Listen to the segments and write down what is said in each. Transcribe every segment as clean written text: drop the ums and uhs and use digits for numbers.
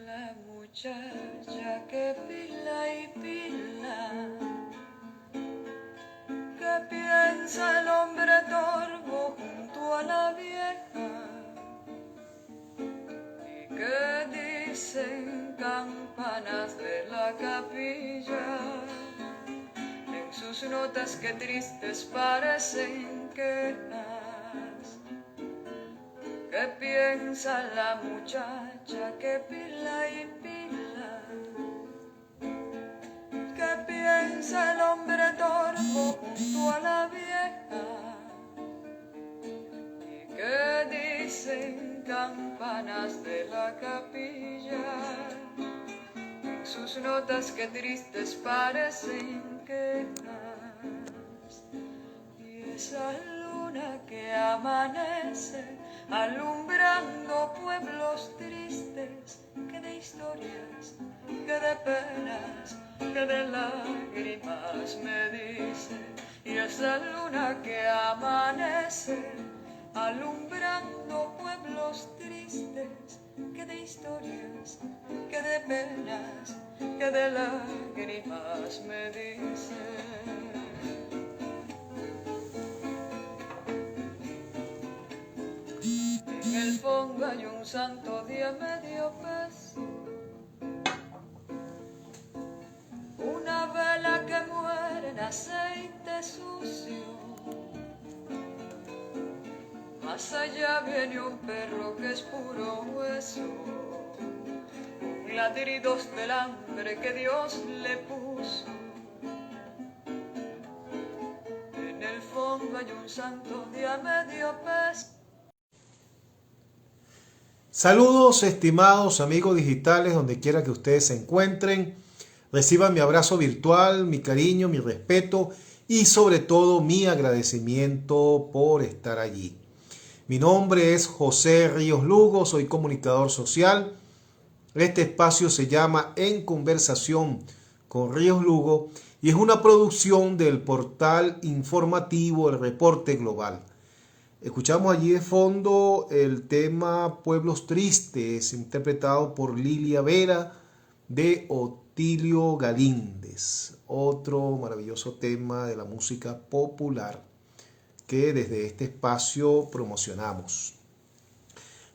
la muchacha que pila y pila, que piensa el hombre torvo junto a la vieja, y que dicen campanas de la capilla, en sus notas que tristes parecen quejas. ¿Qué piensa la muchacha que pila y pila? ¿Qué piensa el hombre torvo junto a la vieja? ¿Y qué dicen campanas de la capilla? En sus notas que tristes parecen quejas. Y esa luna que amanece alumbrando pueblos tristes, que de historias, que de penas, que de lágrimas me dice. Y esa luna que amanece alumbrando pueblos tristes, que de historias, que de penas, que de lágrimas me dice. En el fondo hay un santo de medio peso, una vela que muere en aceite sucio. Más allá viene un perro que es puro hueso, un ladridos del hambre que Dios le puso. En el fondo hay un santo de medio peso. Saludos, estimados amigos digitales, donde quiera que ustedes se encuentren. Reciban mi abrazo virtual, mi cariño, mi respeto y sobre todo mi agradecimiento por estar allí. Mi nombre es José Ríos Lugo, soy comunicador social. Este espacio se llama En Conversación con Ríos Lugo y es una producción del portal informativo El Reporte Global. Escuchamos allí de fondo el tema Pueblos Tristes, interpretado por Lilia Vera de Otilio Galíndez, otro maravilloso tema de la música popular que desde este espacio promocionamos.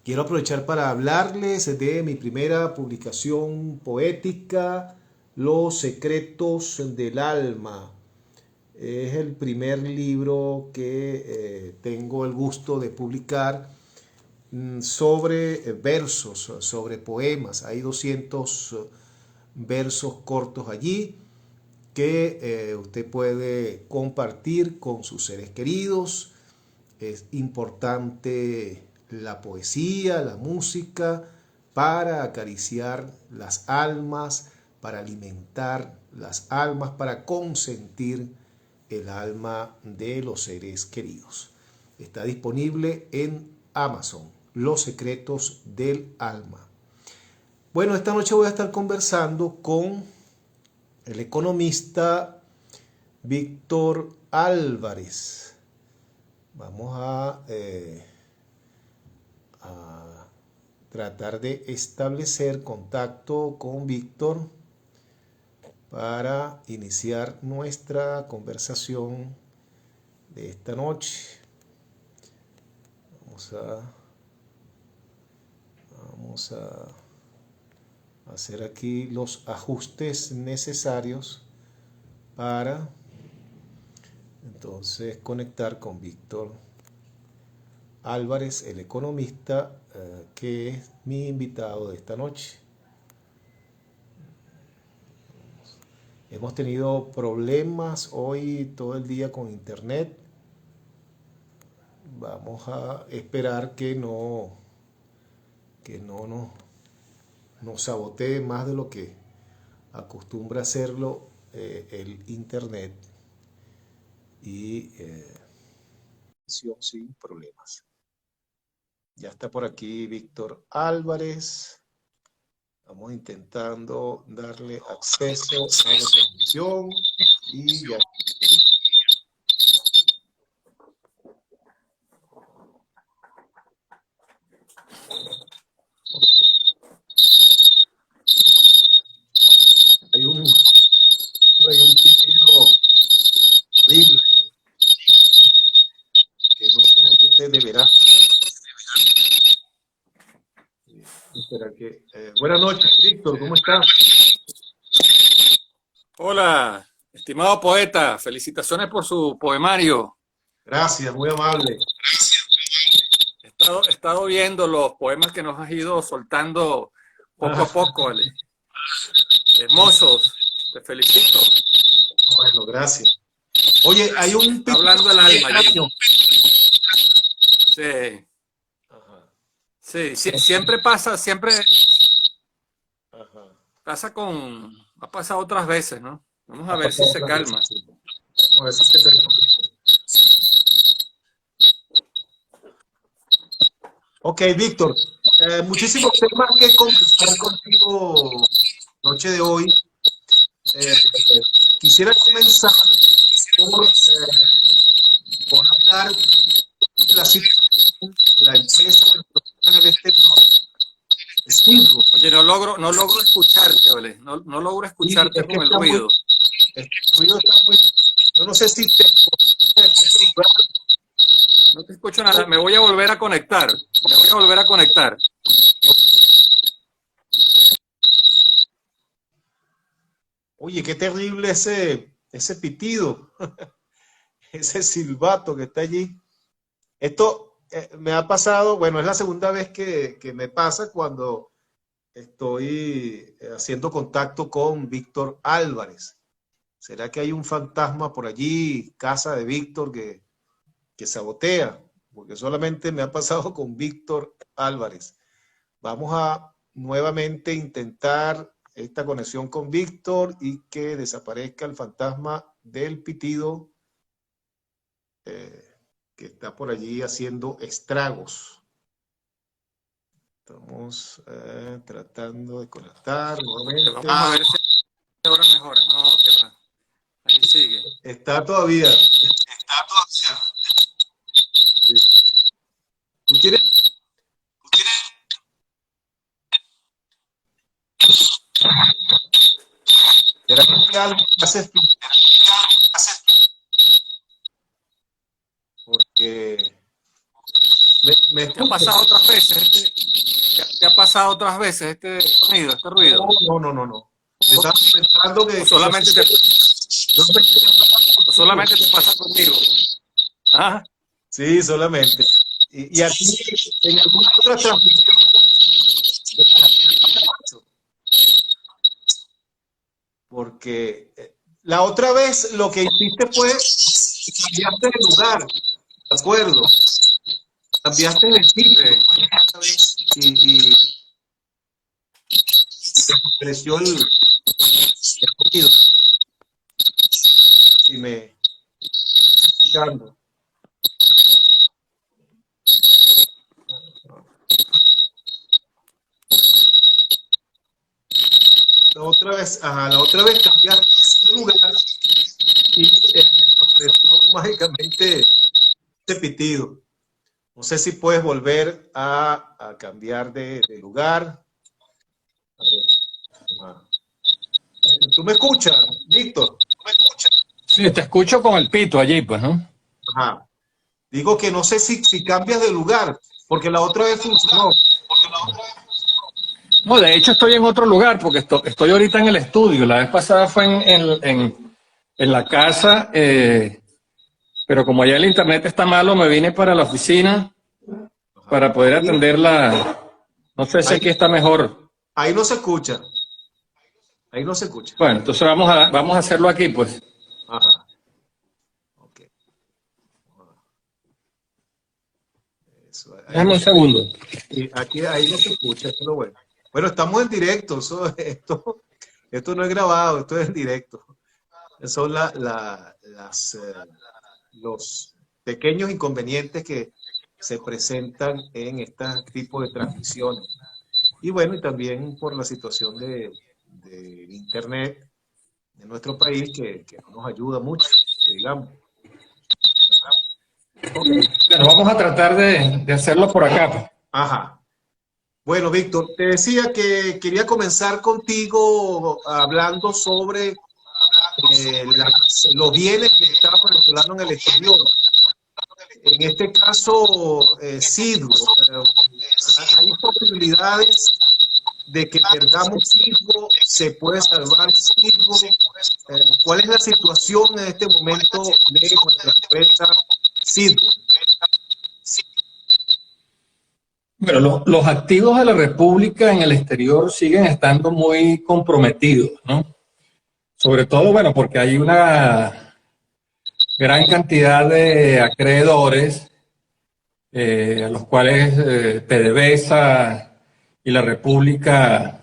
Quiero aprovechar para hablarles de mi primera publicación poética, Los Secretos del Alma. Es el primer libro que tengo el gusto de publicar sobre versos, sobre poemas. Hay 200 versos cortos allí que usted puede compartir con sus seres queridos. Es importante la poesía, la música, para acariciar las almas, para alimentar las almas, para consentir el alma de los seres queridos. Está disponible en Amazon, Los Secretos del Alma. Bueno, esta noche voy a estar conversando con el economista Víctor Álvarez. Vamos a tratar de establecer contacto con Víctor para iniciar nuestra conversación de esta noche. Vamos a hacer aquí los ajustes necesarios para entonces conectar con Víctor Álvarez, el economista, que es mi invitado de esta noche. Hemos tenido problemas hoy todo el día con internet. Vamos a esperar que no nos sabotee más de lo que acostumbra hacerlo el internet y sin problemas. Ya está por aquí Víctor Álvarez. Vamos intentando darle acceso a la transmisión y ya. un pitido horrible que no solamente deberá. Espera que, buenas noches, Víctor, ¿cómo estás? Hola, estimado poeta, felicitaciones por su poemario. Gracias, muy amable. He estado viendo los poemas que nos has ido soltando poco a poco, ¿vale? Hermosos, te felicito. Bueno, gracias. Oye, hay un Está hablando el alma allí. Sí, Ajá, sí, siempre pasa, siempre ajá. pasa con, ha pasado otras veces, ¿no? Vamos a ver si se calma. Vamos a ver si se calma. Ok, Víctor, muchísimos temas que conversar contigo noche de hoy. Eh, Quisiera comenzar por hablar de la situación de la empresa en el Steve. Oye, no logro escucharte, ¿vale? No logro Sí, escucharte es que con el está muy, ruido. el ruido está muy, yo no sé si te, No te escucho nada. Me voy a volver a conectar. Me voy a volver a conectar. oye, qué terrible ese pitido, ese silbato que está allí. Esto me ha pasado, bueno, es la segunda vez que me pasa cuando estoy haciendo contacto con Víctor Álvarez. ¿Será que hay un fantasma por allí, casa de Víctor, que sabotea? Porque solamente me ha pasado con Víctor Álvarez. Vamos a nuevamente intentar esta conexión con Víctor y que desaparezca el fantasma del pitido que está por allí haciendo estragos. Estamos tratando de conectar nuevamente. Vamos a ver si ahora mejora. No, qué va. Ahí sigue. Está todavía. Sí. ¿Tú tienes? ¿Será que algo haces tú? Porque me ¿Te ha pasado otras veces te ha pasado otras veces este sonido, este ruido? No. Estaba pensando que O solamente te, yo pensé que- o solamente te pasa conmigo. Ah, sí, solamente. Y aquí en alguna otra transmisión porque la otra vez lo que hiciste fue cambiaste de lugar, ¿de acuerdo? Cambiaste de sitio sí. y creció el ruido y me escuchando. La otra vez cambiaste de lugar y apareció mágicamente este pitido. No sé si puedes volver a cambiar de lugar. Ajá. ¿Tú me escuchas, Víctor? ¿Tú me escuchas? Sí, te escucho con el pito allí, pues, ¿no? Ajá. Digo que no sé si cambias de lugar, porque la otra vez funcionó. No, de hecho estoy en otro lugar porque estoy ahorita en el estudio. La vez pasada fue en la casa, pero como allá el internet está malo, me vine para la oficina para poder atenderla. No sé si Ahí, aquí está mejor. ahí no se escucha. Ahí no se escucha. Bueno, entonces vamos a hacerlo aquí, pues. Ajá. Ok. Eso, ahí Déjame no un se, segundo. ahí no se escucha, eso es lo bueno. Bueno, estamos en directo. Esto no es grabado, esto es en directo. Son los pequeños inconvenientes que se presentan en este tipo de transmisiones. Y bueno, y también por la situación de Internet de nuestro país que no nos ayuda mucho, digamos. Bueno, vamos a tratar de hacerlo por acá. Ajá. Bueno, Víctor, te decía que quería comenzar contigo hablando sobre los bienes del Estado venezolano en el exterior. En este caso, Sidro, hay posibilidades de que perdamos Sidro, se puede salvar Sidro. ¿Cuál es la situación en este momento de nuestra empresa Sidro? Bueno, los activos de la República en el exterior siguen estando muy comprometidos, ¿no? Sobre todo, bueno, porque hay una gran cantidad de acreedores a los cuales PDVSA y la República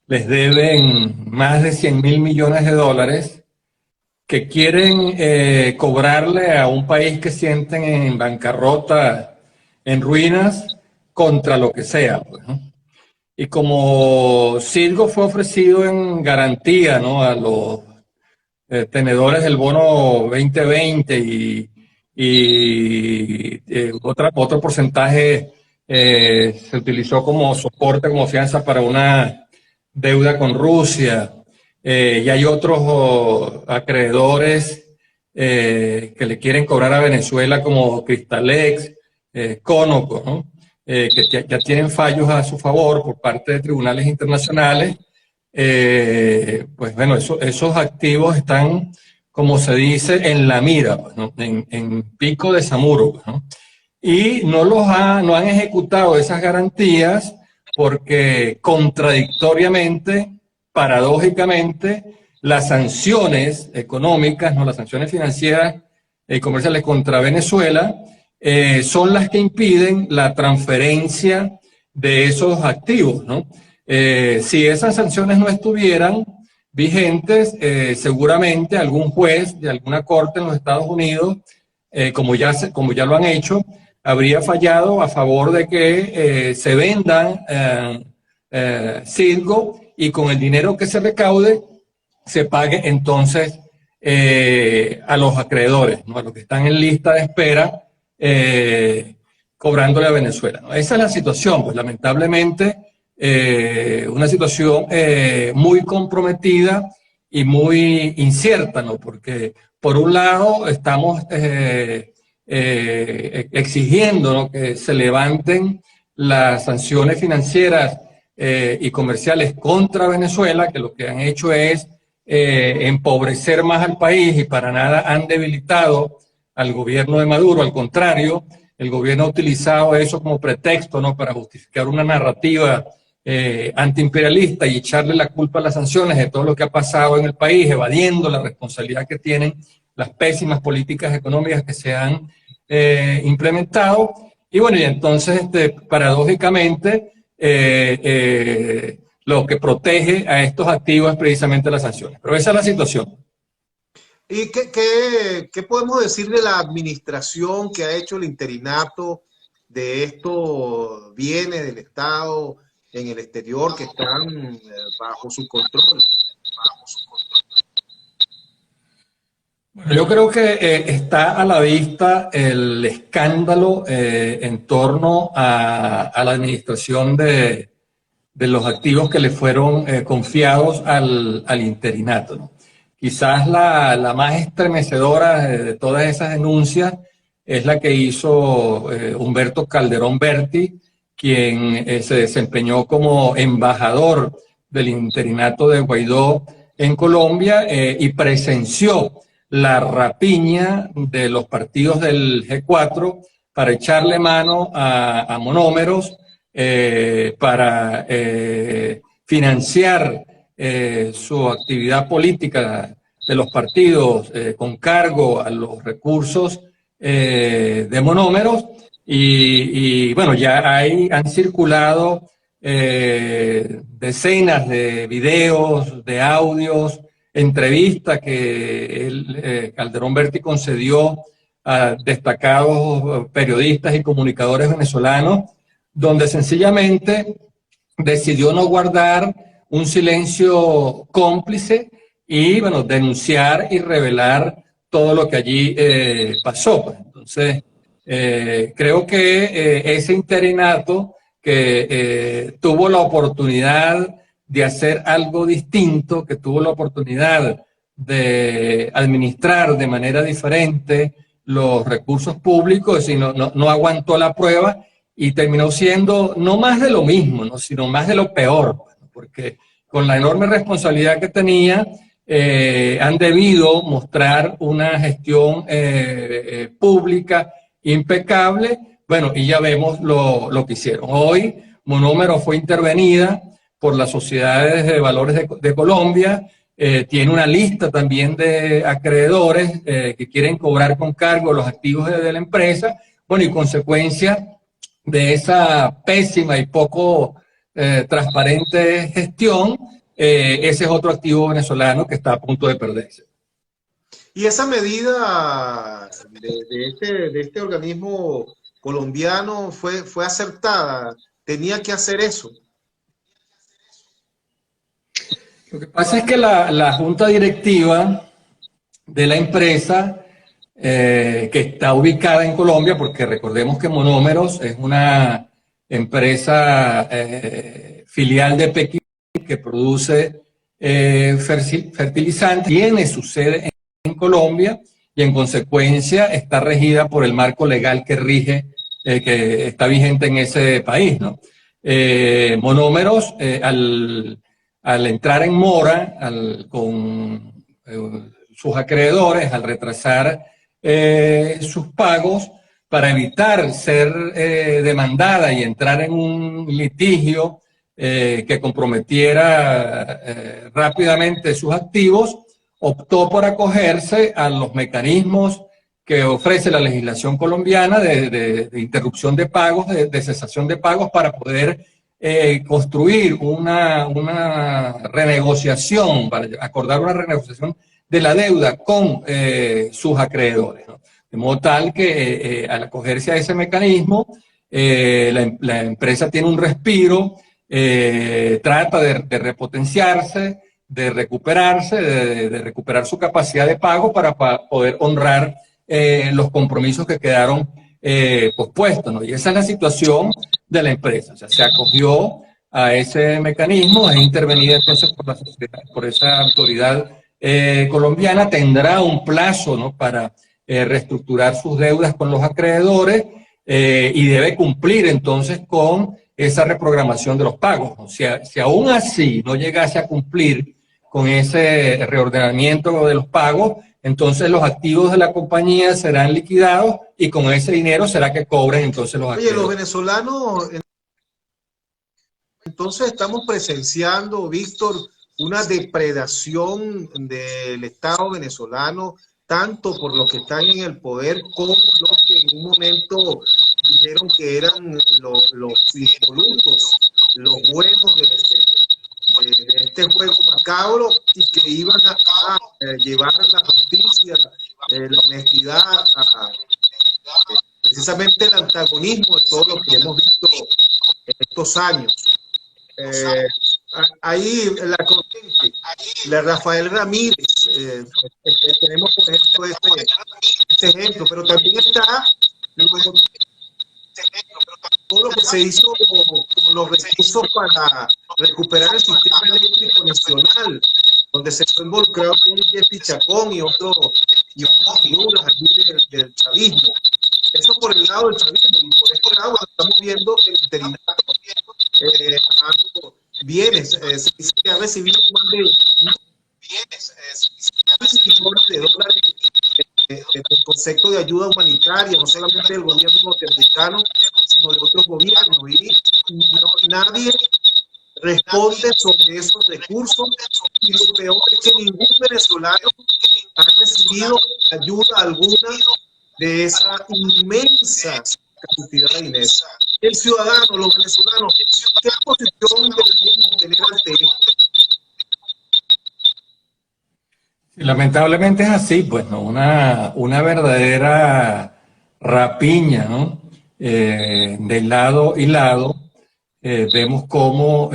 les deben más de 100.000 millones de dólares que quieren cobrarle a un país que sienten en bancarrota, en ruinas, contra lo que sea, pues, ¿no? Y como Citgo fue ofrecido en garantía, ¿no?, a los tenedores del bono 2020 y otro porcentaje se utilizó como soporte, como fianza para una deuda con Rusia, y hay otros acreedores que le quieren cobrar a Venezuela como Cristalex, Conoco, ¿no? Que ya tienen fallos a su favor por parte de tribunales internacionales. Pues bueno, esos activos están, como se dice, en la mira, pues, ¿no?, en pico de Zamuro, pues, ¿no? Y no han ejecutado esas garantías porque contradictoriamente, paradójicamente, las sanciones económicas, no, las sanciones financieras y comerciales contra Venezuela son las que impiden la transferencia de esos activos, ¿no? Si esas sanciones no estuvieran vigentes, seguramente algún juez de alguna corte en los Estados Unidos, como ya lo han hecho, habría fallado a favor de que se vendan Citgo, y con el dinero que se recaude se pague entonces a los acreedores, ¿no?, a los que están en lista de espera, cobrándole a Venezuela, ¿no? Esa es la situación, pues lamentablemente una situación muy comprometida y muy incierta, ¿no? Porque por un lado estamos exigiendo, ¿no?, que se levanten las sanciones financieras y comerciales contra Venezuela, que lo que han hecho es empobrecer más al país y para nada han debilitado al gobierno de Maduro. Al contrario, el gobierno ha utilizado eso como pretexto, ¿no?, para justificar una narrativa antiimperialista y echarle la culpa a las sanciones de todo lo que ha pasado en el país, evadiendo la responsabilidad que tienen las pésimas políticas económicas que se han implementado. Y bueno, y entonces paradójicamente lo que protege a estos activos es precisamente las sanciones. Pero esa es la situación. ¿Y qué podemos decir de la administración que ha hecho el interinato de estos bienes del Estado en el exterior que están bajo su control? Bueno, yo creo que está a la vista el escándalo en torno a la administración de los activos que le fueron confiados al interinato, ¿no? Quizás la más estremecedora de todas esas denuncias es la que hizo Humberto Calderón Berti, quien se desempeñó como embajador del interinato de Guaidó en Colombia y presenció la rapiña de los partidos del G4 para echarle mano a monómeros, para financiar su actividad política de los partidos con cargo a los recursos de monómeros. Y bueno, ya han circulado decenas de videos, de audios, entrevistas que Calderón Berti concedió a destacados periodistas y comunicadores venezolanos, donde sencillamente decidió no guardar un silencio cómplice y, bueno, denunciar y revelar todo lo que allí pasó. Entonces, creo que ese interinato, que tuvo la oportunidad de hacer algo distinto, que tuvo la oportunidad de administrar de manera diferente los recursos públicos y no aguantó la prueba y terminó siendo no más de lo mismo, ¿no? Sino más de lo peor, porque con la enorme responsabilidad que tenía, han debido mostrar una gestión pública impecable. Bueno, y ya vemos lo que hicieron. Hoy Monómero fue intervenida por las sociedades de valores de Colombia, tiene una lista también de acreedores que quieren cobrar con cargo los activos de la empresa. Bueno, y consecuencia de esa pésima y poco transparente gestión, ese es otro activo venezolano que está a punto de perderse. Y esa medida de este organismo colombiano fue acertada, tenía que hacer eso. Lo que pasa es que la junta directiva de la empresa, que está ubicada en Colombia, porque recordemos que Monómeros es una empresa filial de Pekín que produce fertilizantes, tiene su sede en Colombia y en consecuencia está regida por el marco legal que rige, que está vigente en ese país, ¿no? Monómeros, al entrar en mora con sus acreedores, al retrasar sus pagos, para evitar ser demandada y entrar en un litigio que comprometiera rápidamente sus activos, optó por acogerse a los mecanismos que ofrece la legislación colombiana de interrupción de pagos, de cesación de pagos, para poder construir una renegociación, para acordar una renegociación de la deuda con sus acreedores, ¿no? De modo tal que al acogerse a ese mecanismo, la empresa tiene un respiro, trata de repotenciarse, de recuperarse, de recuperar su capacidad de pago para poder honrar los compromisos que quedaron pospuestos, ¿no? Y esa es la situación de la empresa. O sea, se acogió a ese mecanismo, es intervenida entonces por la sociedad, por esa autoridad colombiana, tendrá un plazo, ¿no?, para reestructurar sus deudas con los acreedores y debe cumplir entonces con esa reprogramación de los pagos. O sea, si aún así no llegase a cumplir con ese reordenamiento de los pagos, entonces los activos de la compañía serán liquidados y con ese dinero será que cobren entonces los activos. Oye, los venezolanos, entonces estamos presenciando, Víctor, una depredación del Estado venezolano, tanto por los que están en el poder como los que en un momento dijeron que eran los impolutos, los buenos de este juego macabro y que iban a llevar la justicia, la honestidad, precisamente el antagonismo de todo lo que hemos visto en estos años. Ahí la corriente, la Rafael Ramírez, tenemos por ejemplo este ejemplo, pero también está todo lo que se hizo con los recursos para recuperar el sistema eléctrico nacional, donde se fue involucrado con Jeffrey Chacón y otras figuras allí del chavismo. Eso por el lado del chavismo, y por este lado estamos viendo que el interinato bienes, se dice que ha recibido más de millones de dólares en concepto de ayuda humanitaria, no solamente del gobierno norteamericano, sino de otros gobiernos, y nadie responde sobre esos recursos, y lo peor es que ningún venezolano ha recibido ayuda alguna de esa inmensa cantidad de dinero. El ciudadano, los venezolanos, ¿qué posición deberíamos tener ante esto? Lamentablemente es así, pues, ¿no? Una verdadera rapiña, ¿no? De lado y lado. Vemos cómo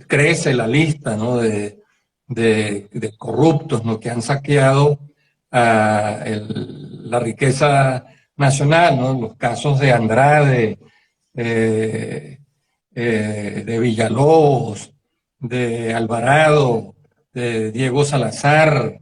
crece la lista, ¿no?, de corruptos, ¿no?, que han saqueado la riqueza nacional, ¿no? Los casos de Andrade, eh, de Villalobos, de Alvarado, de Diego Salazar,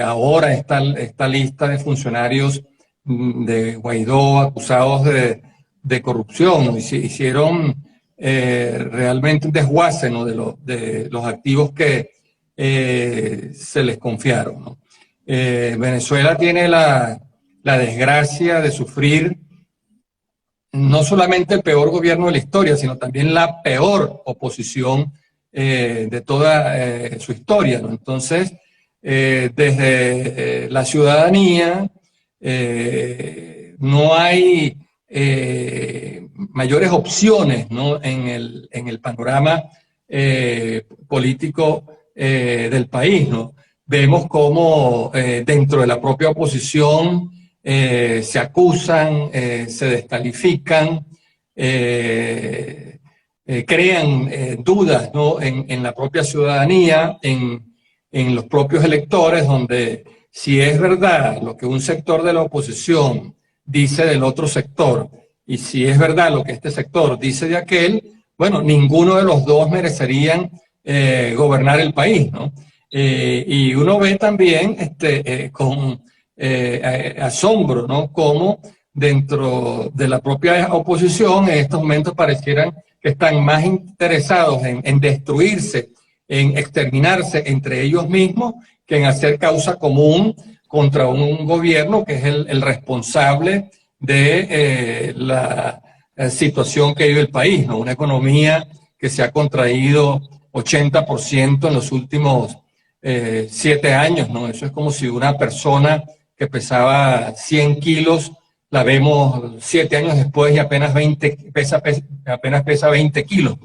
ahora está esta lista de funcionarios de Guaidó acusados de corrupción. Hicieron realmente un desguace, ¿no?, de los activos que se les confiaron, ¿no? Venezuela tiene la desgracia de sufrir no solamente el peor gobierno de la historia, sino también la peor oposición de toda su historia, ¿no? Entonces, desde la ciudadanía no hay mayores opciones, ¿no?, en el panorama político del país, ¿no? Vemos cómo dentro de la propia oposición se acusan, se descalifican, crean dudas, ¿no?, en la propia ciudadanía, en los propios electores, donde si es verdad lo que un sector de la oposición dice del otro sector, y si es verdad lo que este sector dice de aquel, bueno, ninguno de los dos merecerían gobernar el país, ¿no? Y uno ve también con asombro, ¿no?, cómo dentro de la propia oposición en estos momentos parecieran que están más interesados en destruirse, en exterminarse entre ellos mismos, que en hacer causa común contra un gobierno que es el responsable de la situación que vive el país, ¿no? Una economía que se ha contraído 80% en los últimos 7 años, ¿no? Eso es como si una persona que pesaba 100 kilos, la vemos 7 años después y apenas apenas pesa 20 kilos.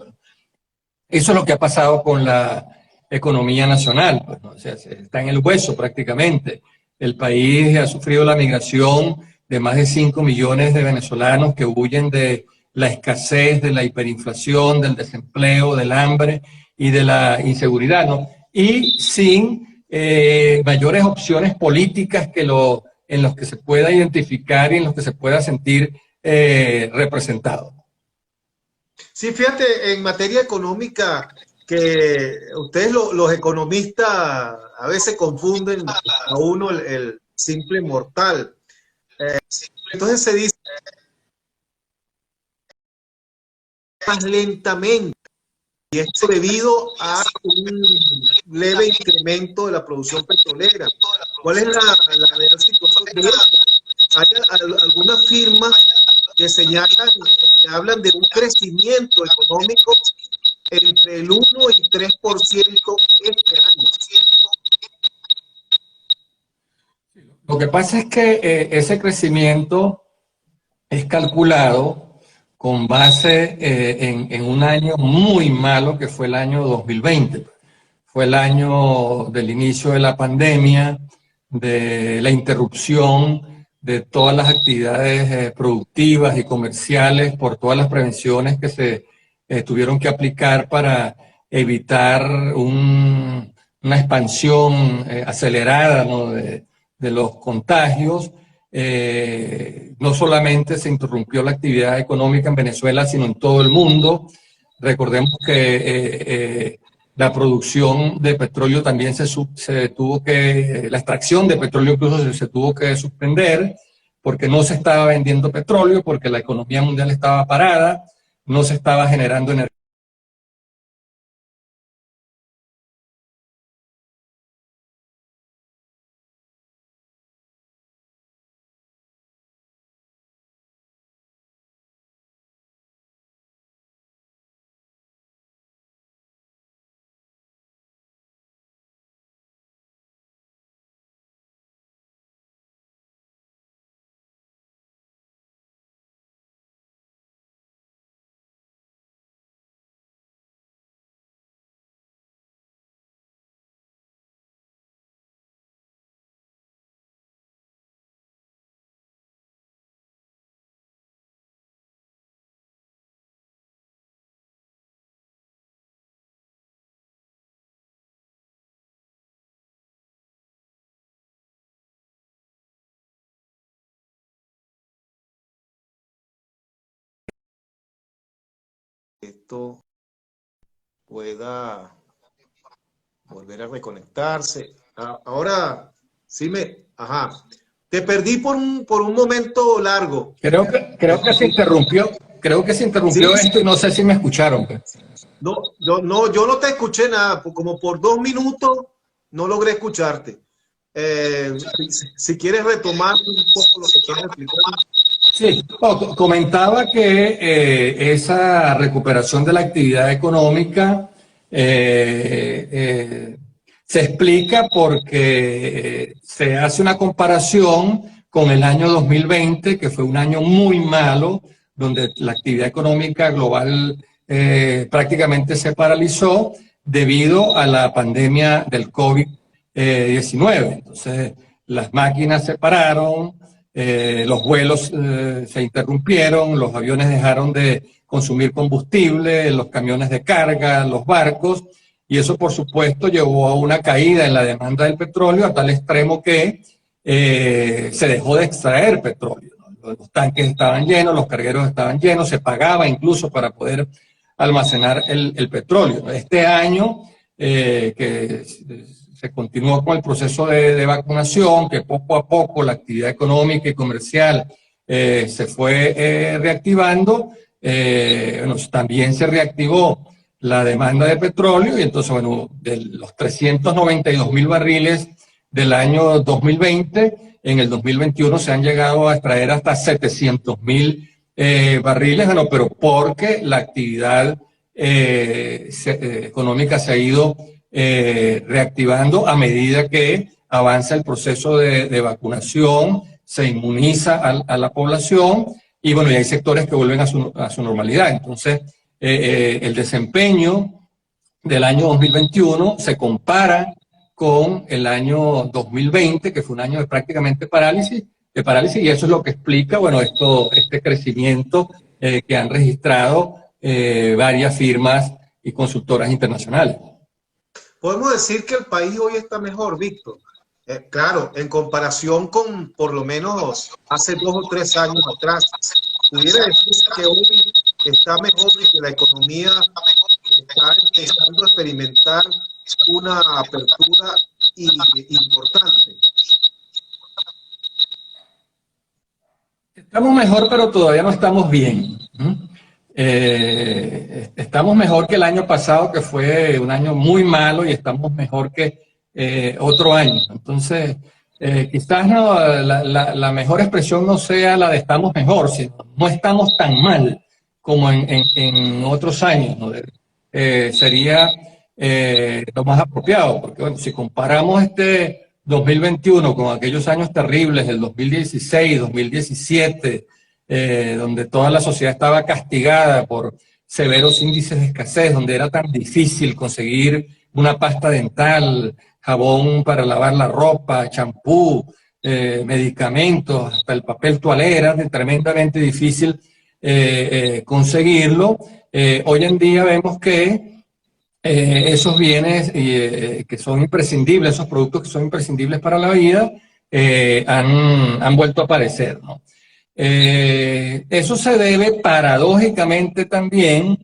Eso es lo que ha pasado con la economía nacional, pues, ¿no? O sea, está en el hueso prácticamente. El país ha sufrido la migración de más de 5 millones de venezolanos que huyen de la escasez, de la hiperinflación, del desempleo, del hambre y de la inseguridad, ¿no? Y sin mayores opciones políticas en los que se pueda identificar y en los que se pueda sentir representado. Sí, fíjate, en materia económica, que ustedes los economistas a veces confunden a uno el simple mortal. Entonces se dice más lentamente, y esto debido a un leve incremento de la producción petrolera. ¿Cuál es la real situación de esto? Hay algunas firmas que señalan, que hablan de un crecimiento económico entre el 1 y 3% este año. Lo que pasa es que ese crecimiento es calculado con base en un año muy malo que fue el año 2020. Fue el año del inicio de la pandemia, de la interrupción de todas las actividades productivas y comerciales por todas las prevenciones que se tuvieron que aplicar para evitar una expansión acelerada, ¿no?, de los contagios. No solamente se interrumpió la actividad económica en Venezuela, sino en todo el mundo. Recordemos que la producción de petróleo también se tuvo que, la extracción de petróleo incluso se tuvo que suspender porque no se estaba vendiendo petróleo, porque la economía mundial estaba parada, no se estaba generando energía. Víctor pueda volver a reconectarse. Ahora sí ajá. Te perdí por un momento largo. Creo que se interrumpió. Creo que se interrumpió Sí, esto y no sé si me escucharon, pues. no, yo no te escuché nada, como por 2 minutos no logré escucharte. Si quieres retomar un poco lo que estás explicando. Sí, comentaba que esa recuperación de la actividad económica se explica porque se hace una comparación con el año 2020, que fue un año muy malo, donde la actividad económica global prácticamente se paralizó debido a la pandemia del COVID-19. Entonces, las máquinas se pararon, los vuelos se interrumpieron, los aviones dejaron de consumir combustible, los camiones de carga, los barcos, y eso por supuesto llevó a una caída en la demanda del petróleo a tal extremo que se dejó de extraer petróleo, ¿no? Los tanques estaban llenos, los cargueros estaban llenos, se pagaba incluso para poder almacenar el petróleo. Este año que se continuó con el proceso de vacunación, que poco a poco la actividad económica y comercial se fue reactivando. Bueno, también se reactivó la demanda de petróleo y entonces, bueno, de los 392.000 barriles del año 2020, en el 2021 se han llegado a extraer hasta 700.000 barriles, bueno, pero porque la actividad económica se ha ido reactivando a medida que avanza el proceso de vacunación, se inmuniza a la población y bueno, y hay sectores que vuelven a su normalidad. Entonces, el desempeño del año 2021 se compara con el año 2020, que fue un año de prácticamente parálisis, y eso es lo que explica, bueno, este crecimiento que han registrado varias firmas y consultoras internacionales. Podemos decir que el país hoy está mejor, Víctor. Claro, en comparación con por lo menos hace 2 o 3 años atrás, pudiera decirse que hoy está mejor y que la economía está empezando a experimentar una apertura importante. Estamos mejor, pero todavía no estamos bien. Estamos mejor que el año pasado, que fue un año muy malo, y estamos mejor que otro año. Entonces, quizás no, la mejor expresión no sea la de estamos mejor, sino no estamos tan mal como en otros años, ¿no? Sería lo más apropiado, porque bueno, si comparamos este 2021 con aquellos años terribles del 2016, 2017, donde toda la sociedad estaba castigada por severos índices de escasez, donde era tan difícil conseguir una pasta dental, jabón para lavar la ropa, champú, medicamentos, hasta el papel toalé, era tremendamente difícil conseguirlo. Hoy en día vemos que esos bienes que son imprescindibles, esos productos que son imprescindibles para la vida, han vuelto a aparecer, ¿no? Eso se debe paradójicamente también,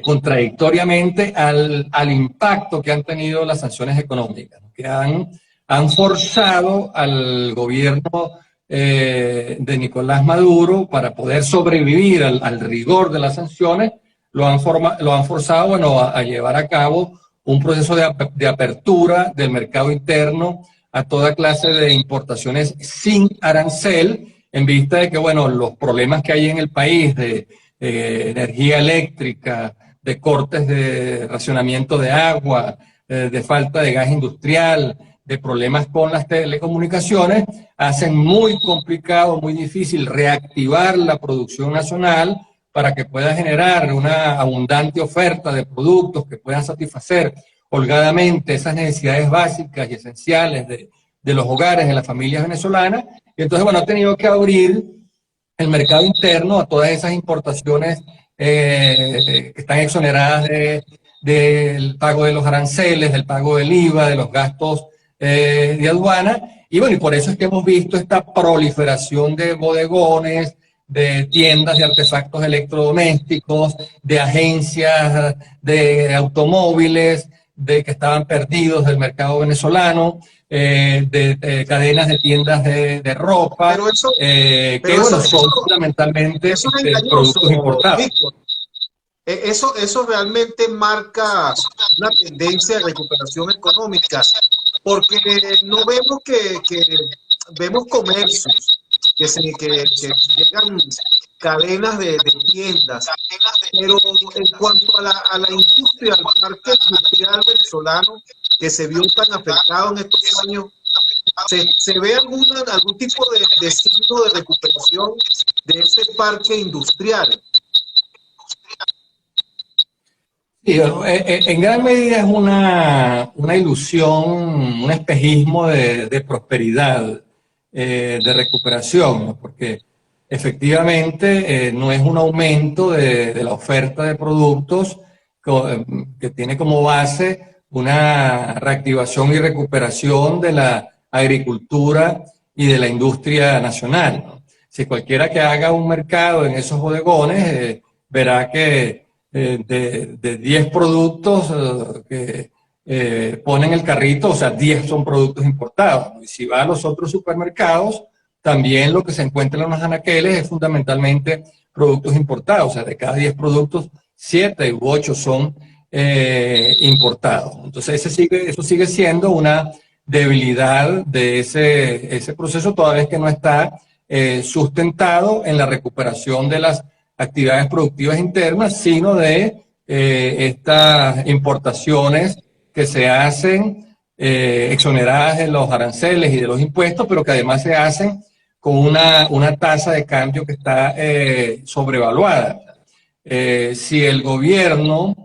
contradictoriamente, al impacto que han tenido las sanciones económicas, ¿no? Que han forzado al gobierno de Nicolás Maduro, para poder sobrevivir al rigor de las sanciones, lo han forzado, bueno, a llevar a cabo un proceso de apertura del mercado interno a toda clase de importaciones sin arancel, en vista de que, bueno, los problemas que hay en el país de energía eléctrica, de cortes de racionamiento de agua, de falta de gas industrial, de problemas con las telecomunicaciones, hacen muy complicado, muy difícil reactivar la producción nacional para que pueda generar una abundante oferta de productos que puedan satisfacer holgadamente esas necesidades básicas y esenciales de los hogares, de las familias venezolanas. Y entonces, bueno, ha tenido que abrir el mercado interno a todas esas importaciones que están exoneradas del pago de los aranceles, del pago del IVA, de los gastos de aduana. Y bueno, y por eso es que hemos visto esta proliferación de bodegones, de tiendas de artefactos electrodomésticos, de agencias de automóviles, de que estaban perdidos del mercado venezolano, de cadenas de tiendas de ropa, Pero eso, que pero bueno, eso, son fundamentalmente eso es engañoso, productos importados. Víctor. Eso realmente marca una tendencia de recuperación económica, porque no vemos que vemos comercios que llegan cadenas de tiendas, pero en cuanto a la industria, al parque industrial venezolano que se vio tan afectado en estos años, ¿se ve algún tipo de signo de recuperación de ese parque industrial? Sí, en gran medida es una ilusión, un espejismo de prosperidad, de recuperación, ¿no? Porque efectivamente no es un aumento de la oferta de productos que tiene como base una reactivación y recuperación de la agricultura y de la industria nacional, ¿no? Si cualquiera que haga un mercado en esos bodegones verá que de 10 productos que ponen el carrito, o sea, 10 son productos importados. Y si va a los otros supermercados, también lo que se encuentra en los anaqueles es fundamentalmente productos importados. O sea, de cada 10 productos, 7 u 8 son importados. Entonces, eso sigue siendo una debilidad de ese proceso, toda vez que no está sustentado en la recuperación de las actividades productivas internas, sino de estas importaciones que se hacen exoneradas de los aranceles y de los impuestos, pero que además se hacen con una tasa de cambio que está sobrevaluada. Si el gobierno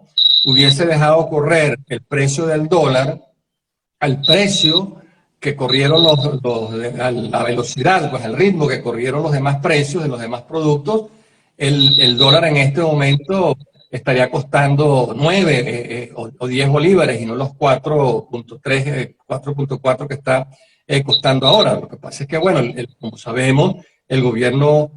hubiese dejado correr el precio del dólar al precio que corrieron a la velocidad, pues al ritmo que corrieron los demás precios de los demás productos, el dólar en este momento estaría costando 9 o 10 bolívares y no los 4.3, 4.4 que está costando ahora. Lo que pasa es que, bueno, como sabemos, el gobierno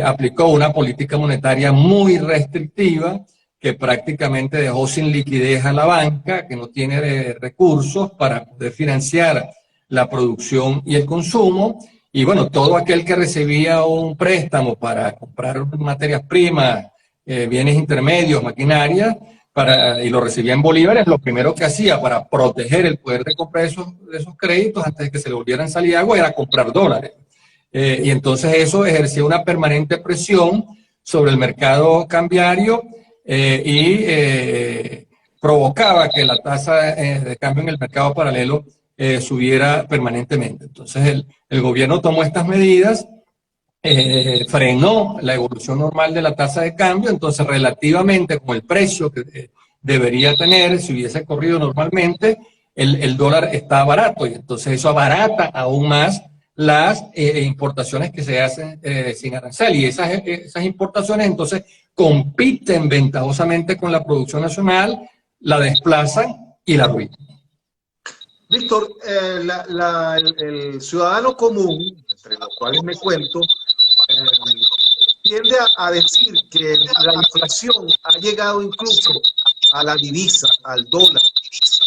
aplicó una política monetaria muy restrictiva que prácticamente dejó sin liquidez a la banca, que no tiene recursos para poder financiar la producción y el consumo. Y bueno, todo aquel que recibía un préstamo para comprar materias primas, bienes intermedios, maquinaria, y lo recibía en bolívares, lo primero que hacía para proteger el poder de compra de esos créditos antes de que se le volvieran a salir agua era comprar dólares. Y entonces eso ejercía una permanente presión sobre el mercado cambiario y provocaba que la tasa de cambio en el mercado paralelo subiera permanentemente. Entonces el gobierno tomó estas medidas, frenó la evolución normal de la tasa de cambio, entonces relativamente con el precio que debería tener si hubiese corrido normalmente, el dólar está barato y entonces eso abarata aún más las importaciones que se hacen sin arancel, y esas importaciones entonces compiten ventajosamente con la producción nacional, la desplazan y la arruinan. Víctor, el ciudadano común, entre los cuales me cuento, tiende a decir que la inflación ha llegado incluso a la divisa, al dólar.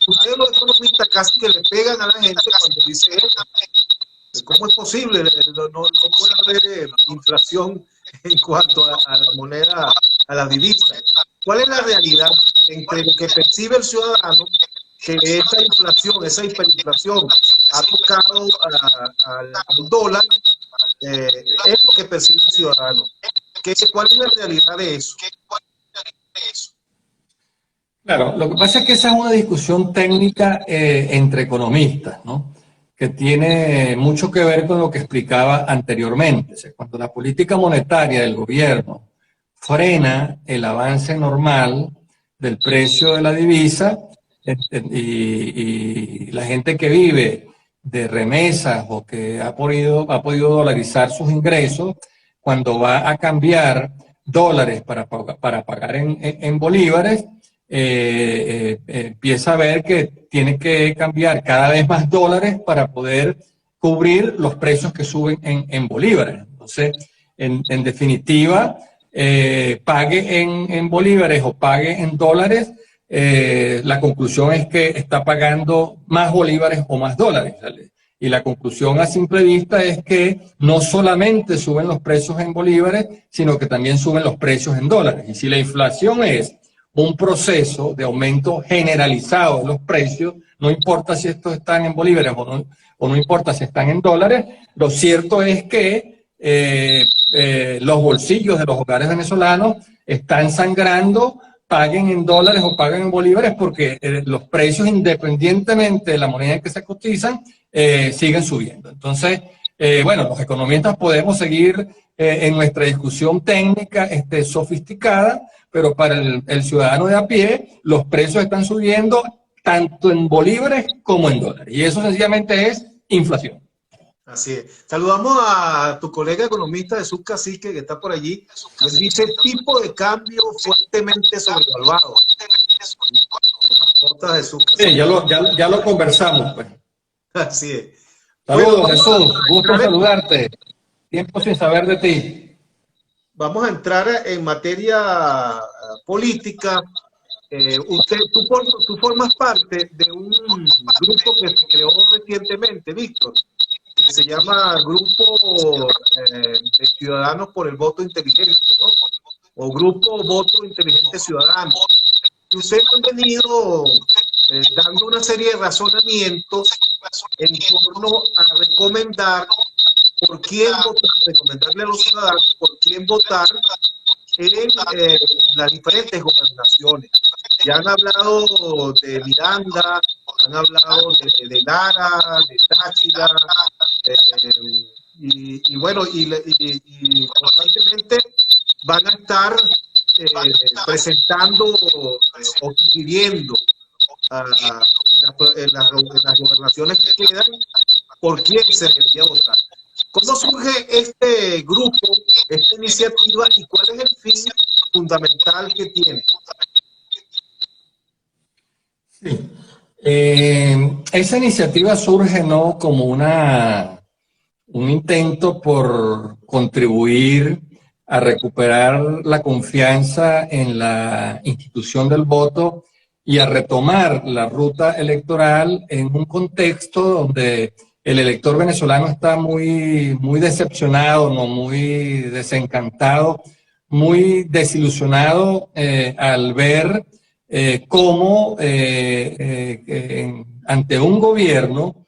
Ustedes los economistas casi que le pegan a la gente cuando dice eso. ¿Cómo es posible? No puede haber inflación en cuanto a la moneda, a la divisa. ¿Cuál es la realidad entre lo que percibe el ciudadano, que esa hiperinflación ha tocado al dólar? Es lo que percibe el ciudadano. ¿Cuál es la realidad de eso? Claro, lo que pasa es que esa es una discusión técnica entre economistas, ¿no? Que tiene mucho que ver con lo que explicaba anteriormente. O sea, cuando la política monetaria del gobierno frena el avance normal del precio de la divisa y la gente que vive de remesas o que ha podido dolarizar sus ingresos, cuando va a cambiar dólares para pagar en bolívares, empieza a ver que tiene que cambiar cada vez más dólares para poder cubrir los precios que suben en bolívares. Entonces, en definitiva, pague en bolívares o pague en dólares, la conclusión es que está pagando más bolívares o más dólares, ¿vale? Y la conclusión a simple vista es que no solamente suben los precios en bolívares, sino que también suben los precios en dólares. Y si la inflación es un proceso de aumento generalizado de los precios, no importa si estos están en bolívares o no importa si están en dólares, lo cierto es que los bolsillos de los hogares venezolanos están sangrando, paguen en dólares o paguen en bolívares, porque los precios, independientemente de la moneda en que se cotizan, siguen subiendo. Entonces, bueno, los economistas podemos seguir en nuestra discusión técnica sofisticada, pero para el ciudadano de a pie, los precios están subiendo tanto en bolívares como en dólares. Y eso sencillamente es inflación. Así es. Saludamos a tu colega economista Jesús Cacique, que está por allí. Él dice tipo de cambio fuertemente sobrevaluado. Sí, ya lo conversamos, pues. Así es. Saludos, bueno, Jesús. Gusto saludarte. Tiempo sin saber de ti. Vamos a entrar en materia política. Tú formas parte de un grupo que se creó recientemente, Víctor, que se llama Grupo de Ciudadanos por el Voto Inteligente, ¿no? O Grupo Voto Inteligente Ciudadano. Y ustedes han venido dando una serie de razonamientos en torno a recomendar por quién votar, recomendarle a los ciudadanos por quién votar en las diferentes gobernaciones. Ya han hablado de Miranda, han hablado de Lara, de Táchira, y bueno, y constantemente van a estar presentando o sugiriendo en las gobernaciones que quedan por quién se debería votar. ¿Cómo surge este grupo, esta iniciativa, y cuál es el fin fundamental que tiene? Sí. Esa iniciativa surge no como un intento por contribuir a recuperar la confianza en la institución del voto y a retomar la ruta electoral en un contexto donde el elector venezolano está muy decepcionado, ¿no? Muy desencantado, muy desilusionado al ver cómo ante un gobierno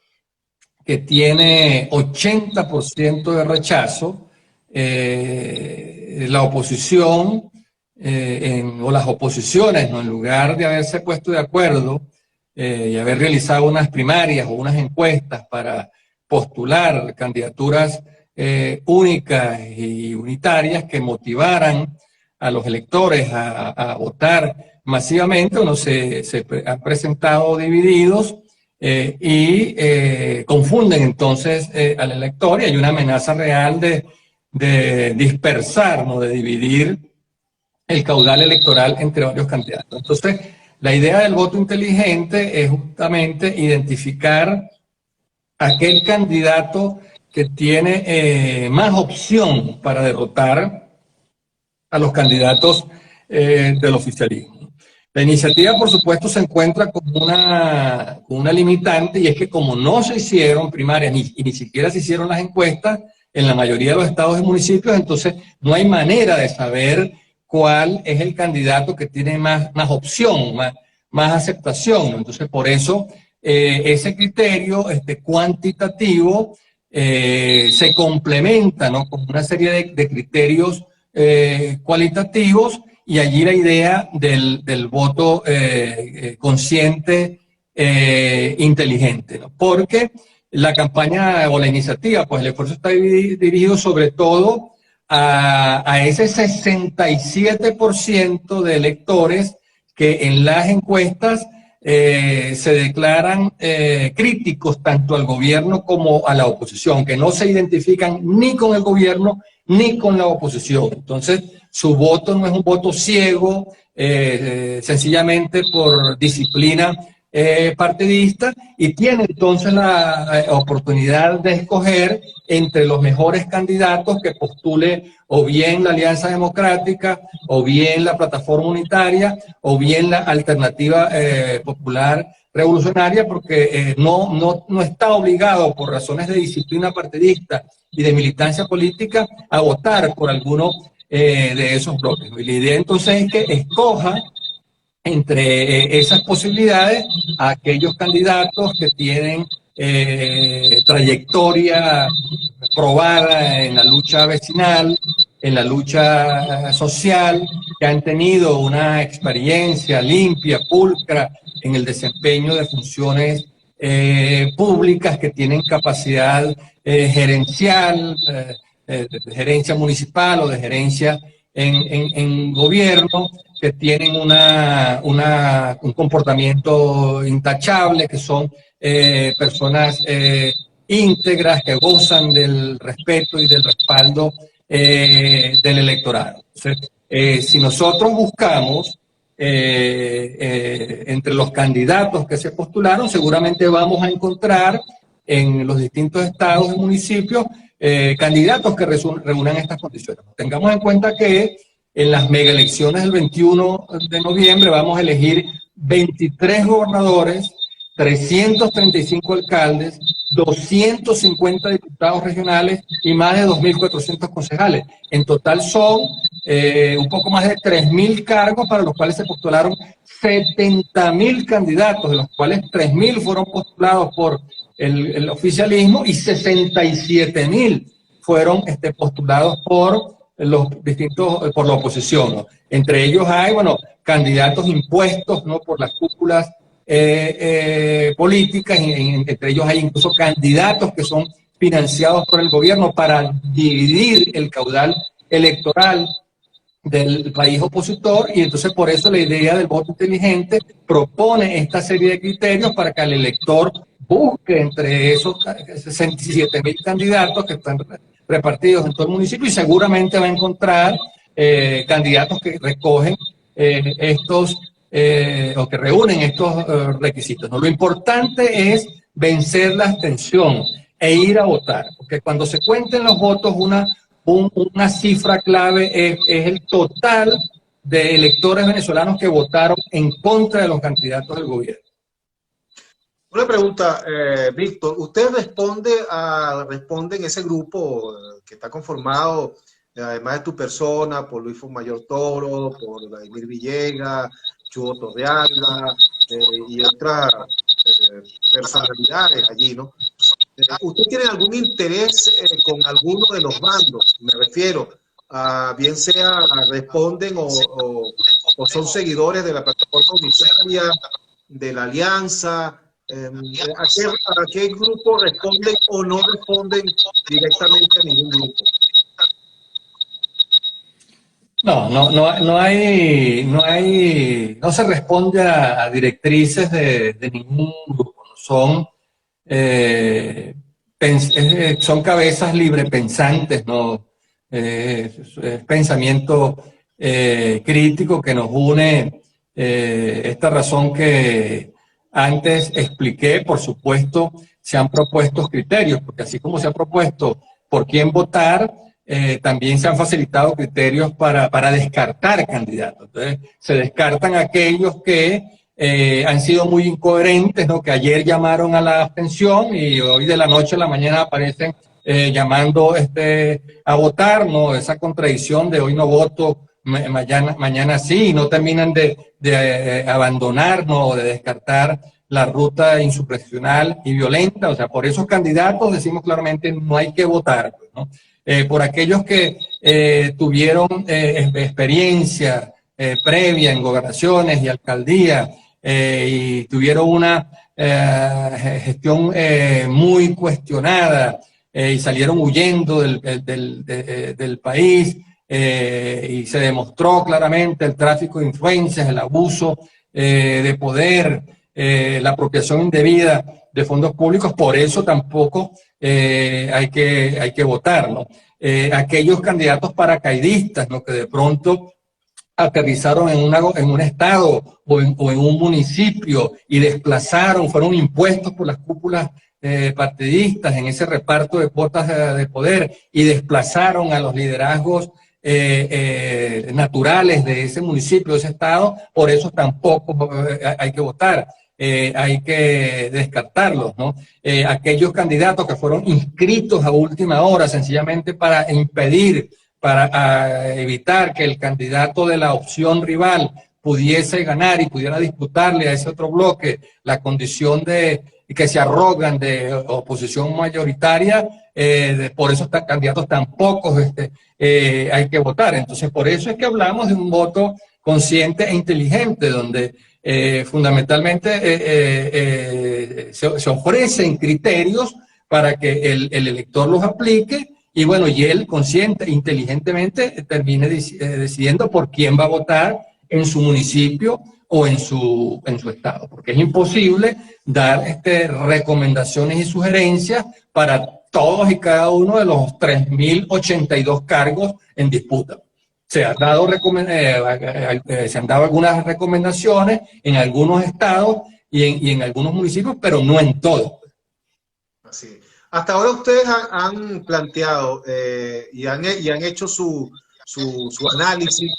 que tiene 80% de rechazo, la oposición o las oposiciones, ¿no? En lugar de haberse puesto de acuerdo y haber realizado unas primarias o unas encuestas para postular candidaturas únicas y unitarias que motivaran a los electores a votar masivamente, uno se han presentado divididos y confunden entonces al elector, y hay una amenaza real de dispersar, ¿no? De dividir el caudal electoral entre varios candidatos. Entonces, la idea del voto inteligente es justamente identificar aquel candidato que tiene más opción para derrotar a los candidatos del oficialismo. La iniciativa, por supuesto, se encuentra con una limitante, y es que como no se hicieron primarias y ni siquiera se hicieron las encuestas en la mayoría de los estados y municipios, entonces no hay manera de saber cuál es el candidato que tiene más opción, más aceptación, ¿no? Entonces, por eso ese criterio cuantitativo se complementa, ¿no? Con una serie de criterios cualitativos, y allí la idea del voto consciente inteligente, ¿no? Porque la campaña o la iniciativa, pues el esfuerzo está dirigido sobre todo a ese 67% de electores que en las encuestas se declaran críticos tanto al gobierno como a la oposición, que no se identifican ni con el gobierno ni con la oposición. Entonces, su voto no es un voto ciego, sencillamente por disciplina partidista, y tiene entonces la oportunidad de escoger entre los mejores candidatos que postule o bien la Alianza Democrática, o bien la Plataforma Unitaria, o bien la Alternativa Popular Revolucionaria, porque no está obligado por razones de disciplina partidista y de militancia política a votar por alguno de esos bloques. Y la idea entonces es que escoja entre esas posibilidades a aquellos candidatos que tienen trayectoria probada en la lucha vecinal, en la lucha social, que han tenido una experiencia limpia, pulcra en el desempeño de funciones públicas, que tienen capacidad gerencial, de gerencia municipal o de gerencia en gobierno, que tienen un comportamiento intachable, que son personas íntegras, que gozan del respeto y del respaldo del electorado. Entonces, si nosotros buscamos entre los candidatos que se postularon, seguramente vamos a encontrar en los distintos estados y municipios candidatos que reúnan estas condiciones. Tengamos en cuenta que en las megaelecciones del 21 de noviembre vamos a elegir 23 gobernadores, 335 alcaldes, 250 diputados regionales y más de 2.400 concejales. En total son un poco más de 3.000 cargos para los cuales se postularon 70.000 candidatos, de los cuales 3.000 fueron postulados por el oficialismo y 67.000 fueron postulados por los distintos, por la oposición, ¿no? Entre ellos hay, bueno, candidatos impuestos, ¿no?, por las cúpulas políticas, entre ellos hay incluso candidatos que son financiados por el gobierno para dividir el caudal electoral del país opositor, y entonces por eso la idea del voto inteligente propone esta serie de criterios para que el elector busque entre esos 67.000 candidatos que están repartidos en todo el municipio, y seguramente va a encontrar candidatos que recogen estos o que reúnen estos requisitos, ¿no? Lo importante es vencer la abstención e ir a votar, porque cuando se cuenten los votos, una cifra clave es el total de electores venezolanos que votaron en contra de los candidatos del gobierno. Una pregunta, Víctor, ¿usted responde en ese grupo que está conformado, además de tu persona, por Luis Mayor Toro, por Vladimir Villegas, Chugo Torrealba y otras personalidades allí, ¿no? ¿Usted tiene algún interés con alguno de los bandos? Me refiero a bien sea responden o son seguidores de la plataforma unitaria, de la alianza. ¿A qué grupo responden o no responden directamente a ningún grupo? No se responde a directrices de ningún grupo. Son cabezas librepensantes, ¿no? Es pensamiento crítico que nos une, esta razón que antes expliqué. Por supuesto, se han propuesto criterios, porque así como se ha propuesto por quién votar, también se han facilitado criterios para descartar candidatos. Entonces, se descartan aquellos que han sido muy incoherentes, ¿no?, que ayer llamaron a la abstención y hoy de la noche a la mañana aparecen llamando a votar, ¿no? Esa contradicción de hoy no voto, mañana sí, y no terminan de abandonar, ¿no?, de descartar la ruta insurreccional y violenta. O sea, por esos candidatos decimos claramente no hay que votar, ¿no? Por aquellos que tuvieron experiencia previa en gobernaciones y alcaldías y tuvieron una gestión muy cuestionada y salieron huyendo del país, y se demostró claramente el tráfico de influencias, el abuso de poder, la apropiación indebida de fondos públicos. Por eso tampoco hay que votar, ¿no? Aquellos candidatos paracaidistas, ¿no?, que de pronto aterrizaron en un estado o en un municipio y desplazaron, fueron impuestos por las cúpulas partidistas en ese reparto de cuotas de poder y desplazaron a los liderazgos naturales de ese municipio, de ese estado, por eso tampoco hay que votar. Hay que descartarlos, ¿no? Aquellos candidatos que fueron inscritos a última hora, sencillamente para impedir, para evitar que el candidato de la opción rival pudiese ganar y pudiera disputarle a ese otro bloque la condición de que se arrogan de oposición mayoritaria, por esos candidatos tampoco hay que votar. Entonces, por eso es que hablamos de un voto consciente e inteligente, donde fundamentalmente se ofrecen criterios para que el elector los aplique y bueno, y él consciente, inteligentemente termine decidiendo por quién va a votar en su municipio o en su estado, porque es imposible dar recomendaciones y sugerencias para todos y cada uno de los 3.082 cargos en disputa. Se han dado algunas recomendaciones en algunos estados y en algunos municipios, pero no en todos. Así es. Hasta ahora ustedes han planteado y han hecho su análisis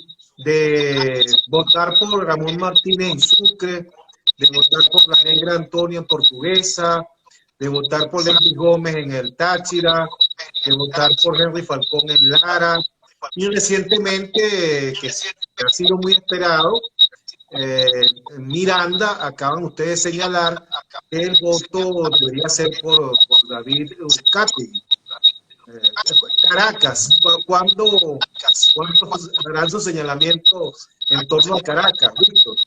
de votar por Ramón Martínez en Sucre, de votar por la negra Antonia en Portuguesa, de votar por Henry Gómez en el Táchira, de votar por Henry Falcón en Lara, y recientemente, que ha sido muy esperado, en Miranda, acaban ustedes de señalar que el voto debería ser por David Uzcategui. Caracas, ¿cuándo harán su señalamiento en torno a Caracas, Víctor?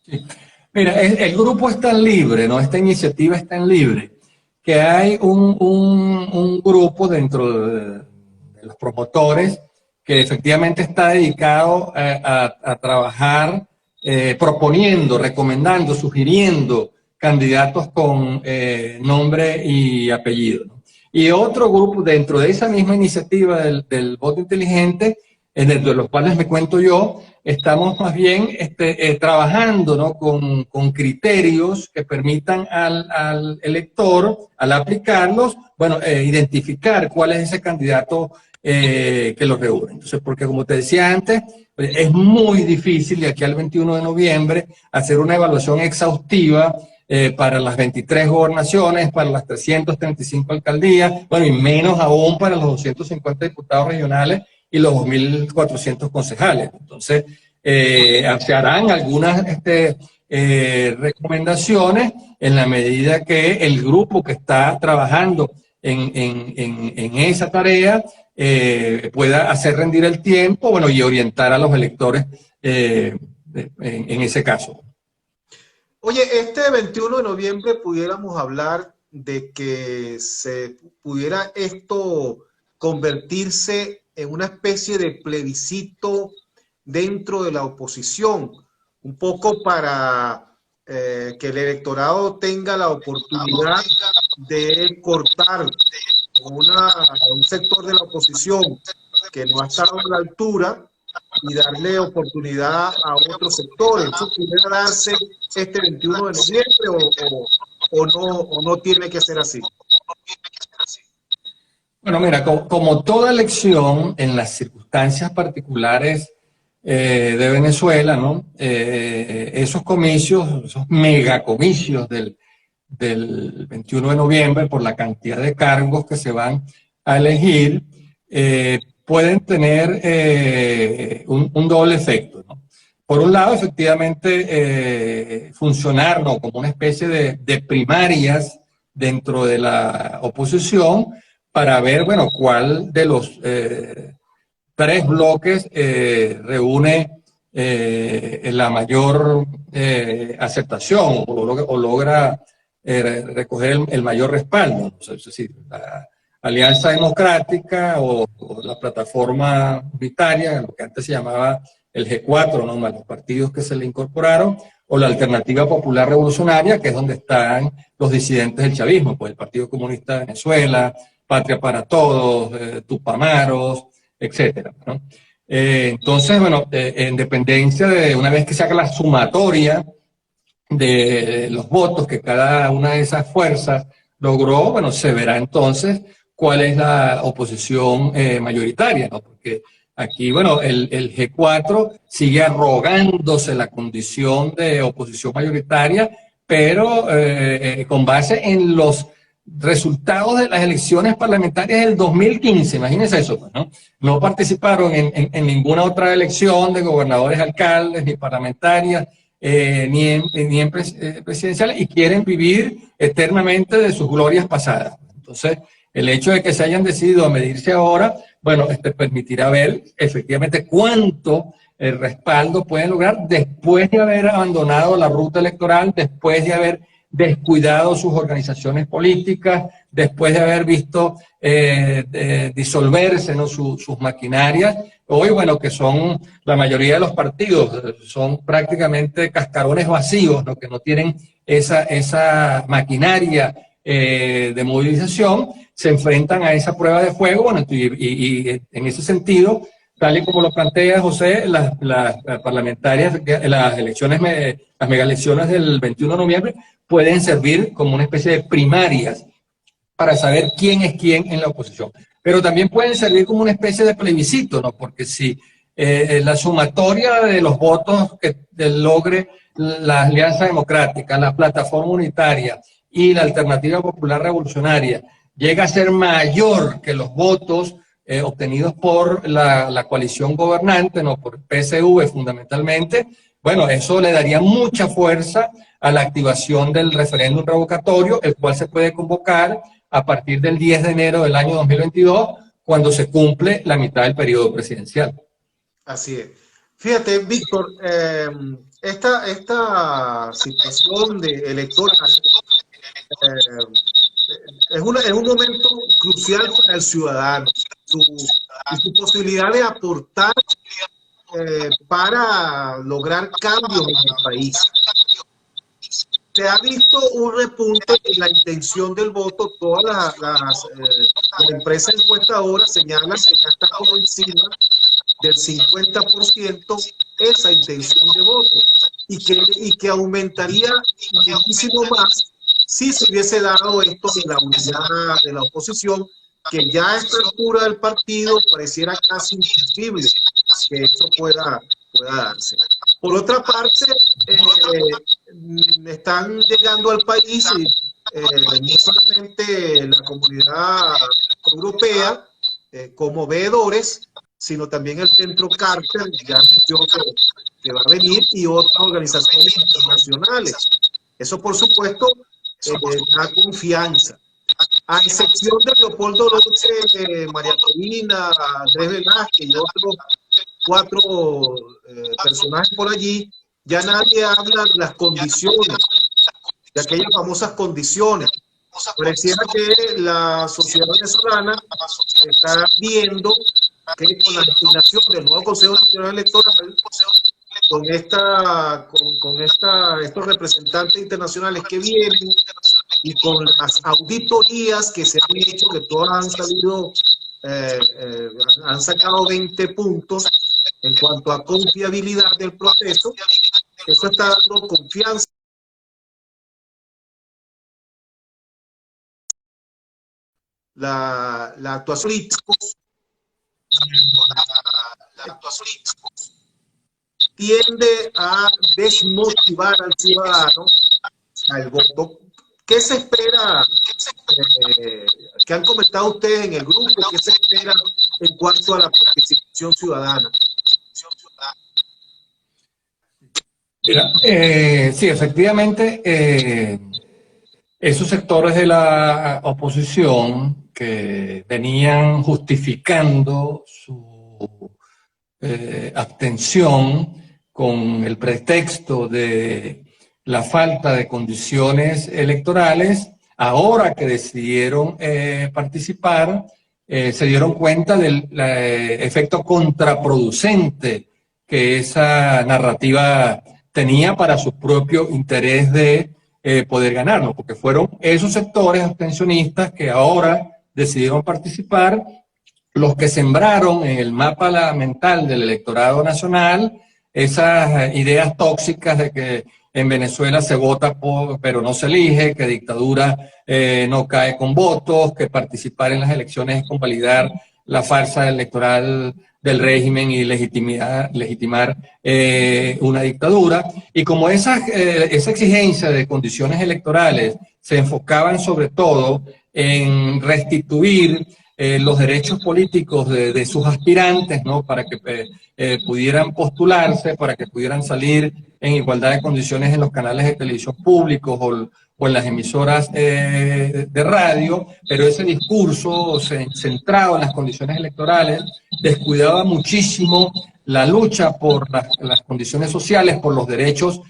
Sí. Mira, el grupo es tan libre, ¿no? Esta iniciativa es tan libre, que hay un grupo dentro de los promotores que efectivamente está dedicado a trabajar proponiendo, recomendando, sugiriendo candidatos con nombre y apellido, ¿no? Y otro grupo dentro de esa misma iniciativa del voto inteligente, dentro de los cuales me cuento yo, estamos más bien trabajando, ¿no? con criterios que permitan al elector, al aplicarlos, bueno, identificar cuál es ese candidato que los reúne. Entonces, porque como te decía antes, es muy difícil de aquí al 21 de noviembre hacer una evaluación exhaustiva para las 23 gobernaciones, para las 335 alcaldías, bueno, y menos aún para los 250 diputados regionales y los 2.400 concejales. Entonces, se harán algunas recomendaciones en la medida que el grupo que está trabajando en esa tarea pueda hacer rendir el tiempo, bueno, y orientar a los electores en ese caso. Oye, este 21 de noviembre pudiéramos hablar de que se pudiera esto convertirse en una especie de plebiscito dentro de la oposición, un poco para que el electorado tenga la oportunidad de cortar un sector de la oposición que no ha estado a la altura y darle oportunidad a otros sectores. ¿Eso pudiera darse este 21 de noviembre o no tiene que ser así? Bueno, mira, como toda elección en las circunstancias particulares de Venezuela, ¿no? Esos comicios, esos megacomicios del 21 de noviembre, por la cantidad de cargos que se van a elegir, pueden tener un doble efecto, ¿no? Por un lado, efectivamente, funcionar, ¿no? como una especie de primarias dentro de la oposición para ver, bueno, cuál de los tres bloques reúne la mayor aceptación o logra recoger el mayor respaldo. Es decir, la Alianza Democrática o la plataforma unitaria, lo que antes se llamaba el G4, ¿no? Más los partidos que se le incorporaron, o la Alternativa Popular Revolucionaria, que es donde están los disidentes del chavismo, pues el Partido Comunista de Venezuela, Patria para Todos, Tupamaros, etcétera, ¿no? Entonces, bueno, en dependencia de una vez que se haga la sumatoria de los votos que cada una de esas fuerzas logró, bueno, se verá entonces cuál es la oposición mayoritaria, ¿no? Porque aquí, bueno, el G4 sigue arrogándose la condición de oposición mayoritaria, pero con base en los resultados de las elecciones parlamentarias del 2015, imagínense eso, pues, ¿no? No participaron en ninguna otra elección de gobernadores, alcaldes, ni parlamentarias, ni en presidenciales, y quieren vivir eternamente de sus glorias pasadas. Entonces, el hecho de que se hayan decidido a medirse ahora, bueno, permitirá ver efectivamente cuánto respaldo pueden lograr después de haber abandonado la ruta electoral, después de haber descuidado sus organizaciones políticas, después de haber visto disolverse, ¿no?, sus maquinarias. Hoy, bueno, que son la mayoría de los partidos, son prácticamente cascarones vacíos, ¿no?, que no tienen esa maquinaria de movilización, se enfrentan a esa prueba de fuego. Bueno, y en ese sentido, tal y como lo plantea José, las parlamentarias, las elecciones, las megaelecciones del 21 de noviembre pueden servir como una especie de primarias para saber quién es quién en la oposición. Pero también pueden servir como una especie de plebiscito, ¿no? Porque si la sumatoria de los votos que logre la Alianza Democrática, la Plataforma Unitaria y la Alternativa Popular Revolucionaria llega a ser mayor que los votos obtenidos por la coalición gobernante, ¿no?, por PSV fundamentalmente, bueno, eso le daría mucha fuerza a la activación del referéndum revocatorio, el cual se puede convocar a partir del 10 de enero del año 2022, cuando se cumple la mitad del periodo presidencial. Así es. Fíjate, Víctor, esta situación electoral es un momento crucial para el ciudadano, y su posibilidad de aportar para lograr cambios en el país. Se ha visto un repunte en la intención del voto. Todas las empresas encuestadoras señalan que ya está por encima del 50% esa intención de voto, y que aumentaría muchísimo más si se hubiese dado esto de la unidad de la oposición, que ya a esta altura del partido pareciera casi imposible que eso pueda darse. Por otra parte, están llegando al país no solamente la comunidad europea como veedores, sino también el Centro Carter, ya anunció que va a venir, y otras organizaciones internacionales. Eso, por supuesto, da confianza. A excepción de Leopoldo López, María Corina, Andrés Velázquez y otros 4 personajes por allí, ya nadie habla de las condiciones, de aquellas famosas condiciones. Pareciera que la sociedad venezolana está viendo que con la designación del nuevo Consejo Nacional Electoral, con estos representantes internacionales que vienen, y con las auditorías que se han hecho, que todas han salido, han sacado 20 puntos en cuanto a confiabilidad del proceso. Eso está dando confianza. La actuación tiende a desmotivar al ciudadano al voto. ¿Qué se espera? ¿Qué han comentado ustedes en el grupo? ¿Qué se espera en cuanto a la participación ciudadana? Mira, sí, efectivamente, esos sectores de la oposición que venían justificando su abstención con el pretexto de la falta de condiciones electorales, ahora que decidieron participar, se dieron cuenta del efecto contraproducente que esa narrativa tenía para su propio interés de poder ganarlo, porque fueron esos sectores abstencionistas que ahora decidieron participar los que sembraron en el mapa mental del electorado nacional esas ideas tóxicas de que en Venezuela se vota pero no se elige, que dictadura no cae con votos, que participar en las elecciones es convalidar la farsa electoral del régimen y legitimar una dictadura. Y como esa exigencia de condiciones electorales se enfocaban sobre todo en restituir los derechos políticos de sus aspirantes, ¿no? Para que pudieran postularse, para que pudieran salir en igualdad de condiciones en los canales de televisión públicos o en las emisoras de radio, pero ese discurso centrado en las condiciones electorales descuidaba muchísimo la lucha por las condiciones sociales, por los derechos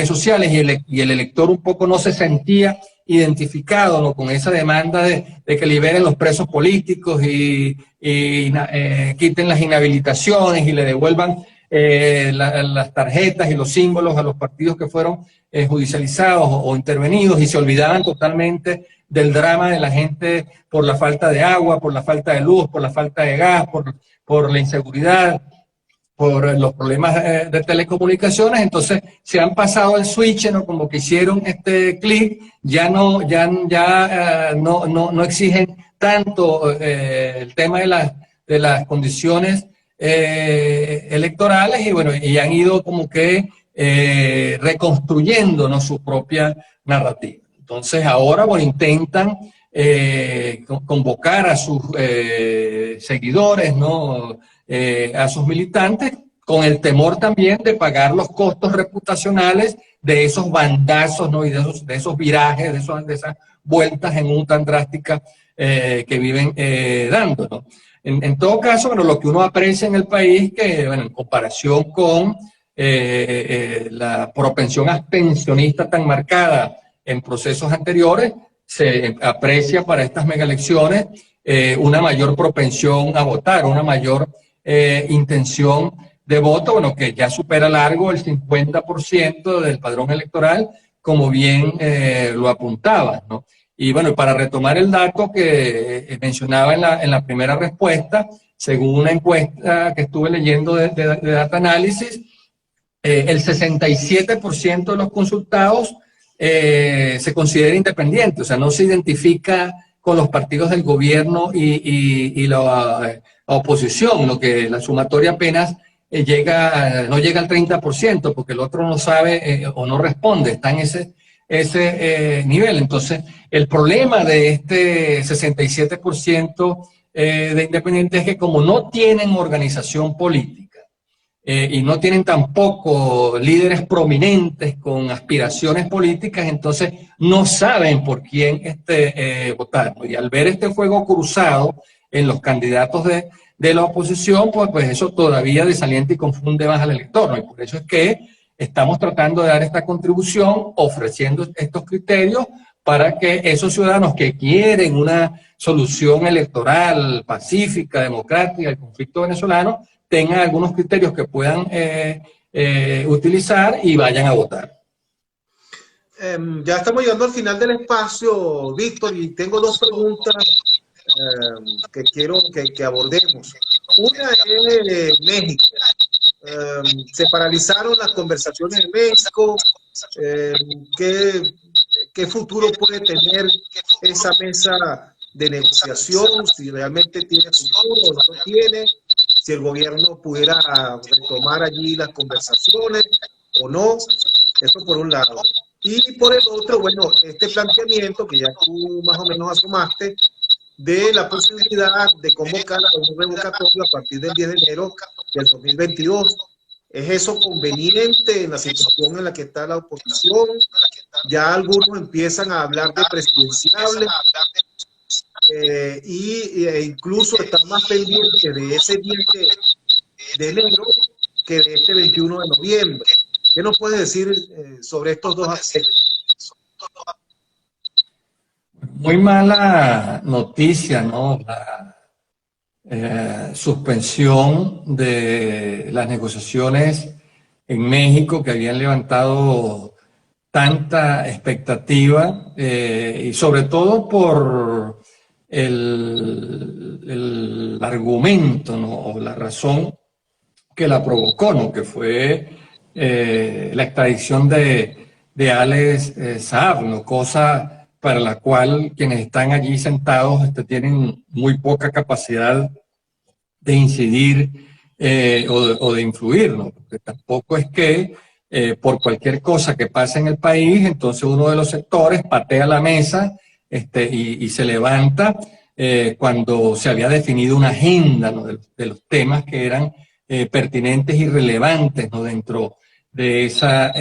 sociales, y el elector un poco no se sentía identificado, ¿no?, con esa demanda de que liberen los presos políticos y quiten las inhabilitaciones y le devuelvan las tarjetas y los símbolos a los partidos que fueron judicializados o intervenidos, y se olvidaban totalmente del drama de la gente por la falta de agua, por la falta de luz, por la falta de gas, por la inseguridad, por los problemas de telecomunicaciones. Entonces se han pasado el switch, ¿no? Como que hicieron este clic, ya no exigen tanto el tema de las condiciones electorales, y bueno, y han ido como que reconstruyendo, ¿no?, su propia narrativa. Entonces ahora, bueno, intentan convocar a sus seguidores, ¿no?, a sus militantes, con el temor también de pagar los costos reputacionales de esos bandazos, ¿no?, y de esos virajes, de esas vueltas en U tan drásticas que viven dando, ¿no? En todo caso, bueno, lo que uno aprecia en el país, que bueno, en comparación con la propensión abstencionista tan marcada en procesos anteriores, se aprecia para estas megaelecciones una mayor propensión a votar, una mayor intención de voto, bueno, que ya supera largo el 50% del padrón electoral, como bien lo apuntaba, ¿no? Y bueno, para retomar el dato que mencionaba en la primera respuesta, según una encuesta que estuve leyendo de Data Analysis, el 67% de los consultados se considera independiente, o sea, no se identifica con los partidos del gobierno y la oposición, lo que la sumatoria apenas no llega al 30%, porque el otro no sabe o no responde, está en ese nivel. Entonces, el problema de este 67% de independientes es que, como no tienen organización política y no tienen tampoco líderes prominentes con aspiraciones políticas, entonces no saben por quién votar, ¿no? Y al ver este fuego cruzado en los candidatos de la oposición, pues eso todavía desalienta y confunde más al elector, ¿no? Y por eso es que estamos tratando de dar esta contribución, ofreciendo estos criterios para que esos ciudadanos que quieren una solución electoral pacífica, democrática al conflicto venezolano, tengan algunos criterios que puedan utilizar y vayan a votar. Ya estamos llegando al final del espacio, Víctor, y tengo dos preguntas que quiero que abordemos. Una es México. Se paralizaron las conversaciones en México. ¿Qué futuro puede tener esa mesa de negociación? Si realmente tiene futuro o no lo tiene, si el gobierno pudiera retomar allí las conversaciones o no. Eso por un lado. Y por el otro, bueno, este planteamiento que ya tú más o menos asomaste, de la posibilidad de convocar a un revocatorio a partir del 10 de enero del 2022. ¿Es eso conveniente en la situación en la que está la oposición? Ya algunos empiezan a hablar de presidenciable e incluso están más pendientes de ese 10 de enero que de este 21 de noviembre. ¿Qué nos puedes decir sobre estos dos aspectos? Muy mala noticia, ¿no? La suspensión de las negociaciones en México, que habían levantado tanta expectativa, y sobre todo por el argumento, ¿no?, o la razón que la provocó, ¿no?, que fue la extradición de de Alex Saab, ¿no? Cosa para la cual quienes están allí sentados tienen muy poca capacidad de incidir o de influir, ¿no? Porque tampoco es que por cualquier cosa que pase en el país, entonces uno de los sectores patea la mesa y se levanta cuando se había definido una agenda, ¿no? de los temas que eran pertinentes y relevantes, ¿no? dentro de esa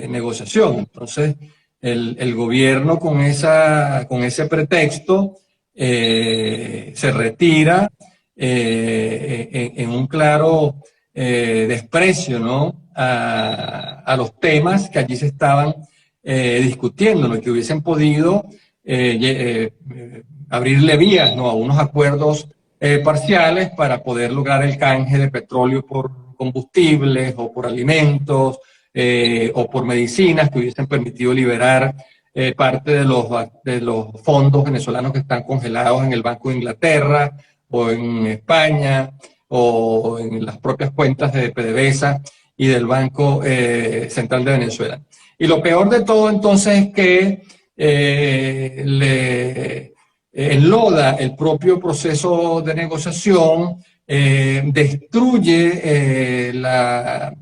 negociación. Entonces, el gobierno con ese pretexto se retira en un claro desprecio, ¿no? a los temas que allí se estaban discutiendo, ¿no? Que hubiesen podido abrirle vías, ¿no? a unos acuerdos parciales para poder lograr el canje de petróleo por combustibles o por alimentos o por medicinas que hubiesen permitido liberar parte de los fondos venezolanos que están congelados en el Banco de Inglaterra o en España o en las propias cuentas de PDVSA y del Banco Central de Venezuela. Y lo peor de todo entonces es que le enloda el propio proceso de negociación, destruye la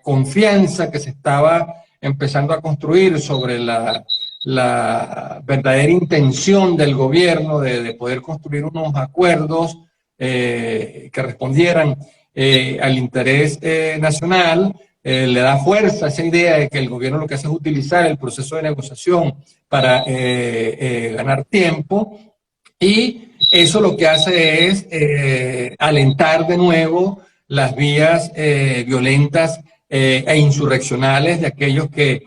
confianza que se estaba empezando a construir sobre la verdadera intención del gobierno de poder construir unos acuerdos que respondieran al interés nacional. Le da fuerza a esa idea de que el gobierno lo que hace es utilizar el proceso de negociación para ganar tiempo, y eso lo que hace es alentar de nuevo las vías violentas e insurreccionales de aquellos que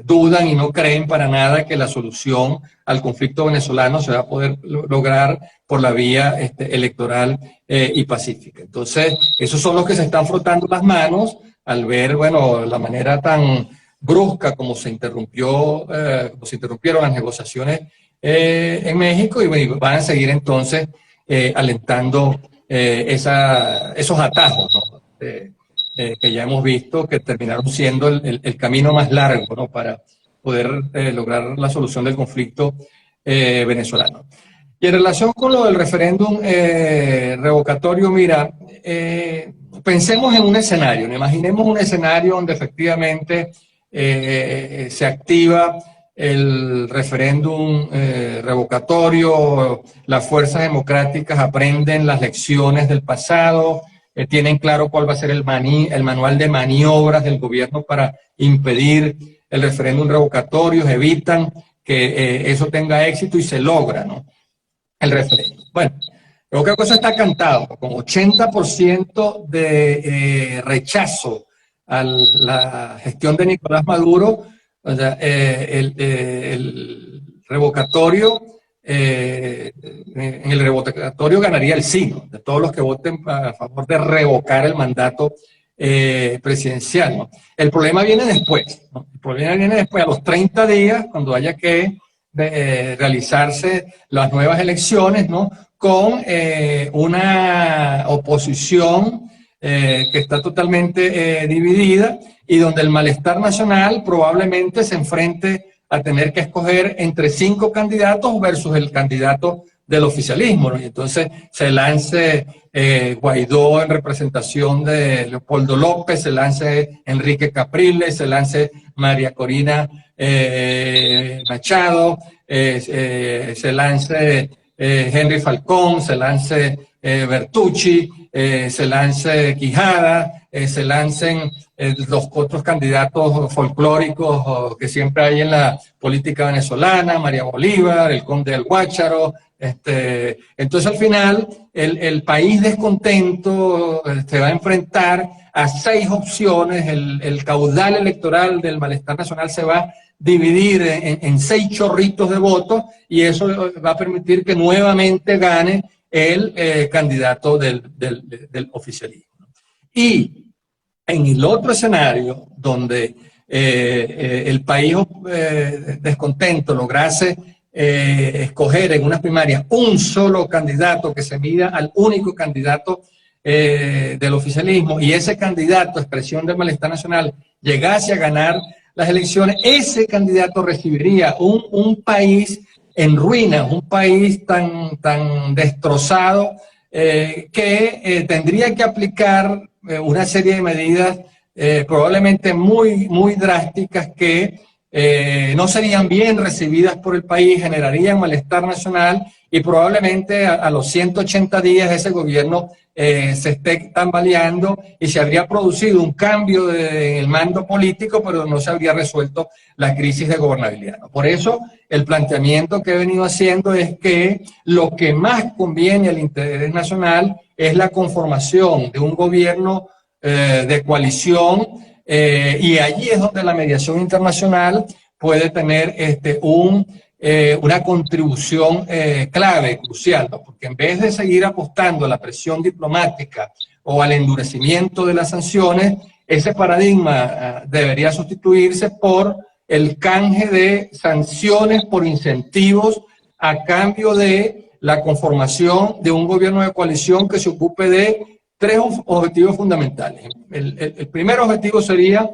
dudan y no creen para nada que la solución al conflicto venezolano se va a poder lograr por la vía electoral y pacífica. Entonces, esos son los que se están frotando las manos al ver, bueno, la manera tan brusca como se interrumpieron las negociaciones en México, y bueno, van a seguir entonces alentando esos atajos, ¿no? Que ya hemos visto que terminaron siendo el camino más largo, ¿no? Para poder lograr la solución del conflicto venezolano. Y en relación con lo del referéndum revocatorio, mira, pensemos en un escenario, ¿no? Imaginemos un escenario donde efectivamente se activa el referéndum revocatorio, las fuerzas democráticas aprenden las lecciones del pasado, tienen claro cuál va a ser el manual de maniobras del gobierno para impedir el referéndum revocatorio, evitan que eso tenga éxito y se logra, ¿no? El referéndum. Bueno, creo que cosa está cantado, con 80% de rechazo a la gestión de Nicolás Maduro. O sea, el revocatorio, en el revocatorio ganaría el sí, ¿no? De todos los que voten a favor de revocar el mandato presidencial, ¿no? El problema viene después, ¿no? El problema viene después, a los 30 días, cuando haya que realizarse las nuevas elecciones, ¿no? Con una oposición que está totalmente dividida, y donde el malestar nacional probablemente se enfrente a tener que escoger entre 5 candidatos versus el candidato del oficialismo, ¿no? Y entonces se lance Guaidó en representación de Leopoldo López, se lance Enrique Capriles, se lance María Corina Machado, se lance Henry Falcón, se lance Bertucci, se lance Quijada, se lancen los otros candidatos folclóricos que siempre hay en la política venezolana, María Bolívar, el Conde del Guácharo. Entonces al final el país descontento se va a enfrentar a 6 opciones, el caudal electoral del malestar nacional se va a dividir en 6 chorritos de votos, y eso va a permitir que nuevamente gane el candidato del oficialismo. Y en el otro escenario, donde el país descontento lograse escoger en unas primarias un solo candidato que se mida al único candidato del oficialismo, y ese candidato, expresión del malestar nacional, llegase a ganar las elecciones, ese candidato recibiría un país en ruinas, un país tan destrozado, que tendría que aplicar una serie de medidas probablemente muy drásticas que no serían bien recibidas por el país, generarían malestar nacional y probablemente a los 180 días ese gobierno se esté tambaleando y se habría producido un cambio en el mando político, pero no se habría resuelto la crisis de gobernabilidad. Por eso el planteamiento que he venido haciendo es que lo que más conviene al interés nacional es la conformación de un gobierno de coalición, y allí es donde la mediación internacional puede tener una contribución clave, crucial, ¿no? Porque en vez de seguir apostando a la presión diplomática o al endurecimiento de las sanciones, ese paradigma debería sustituirse por el canje de sanciones por incentivos a cambio de la conformación de un gobierno de coalición que se ocupe de tres objetivos fundamentales. El primer objetivo sería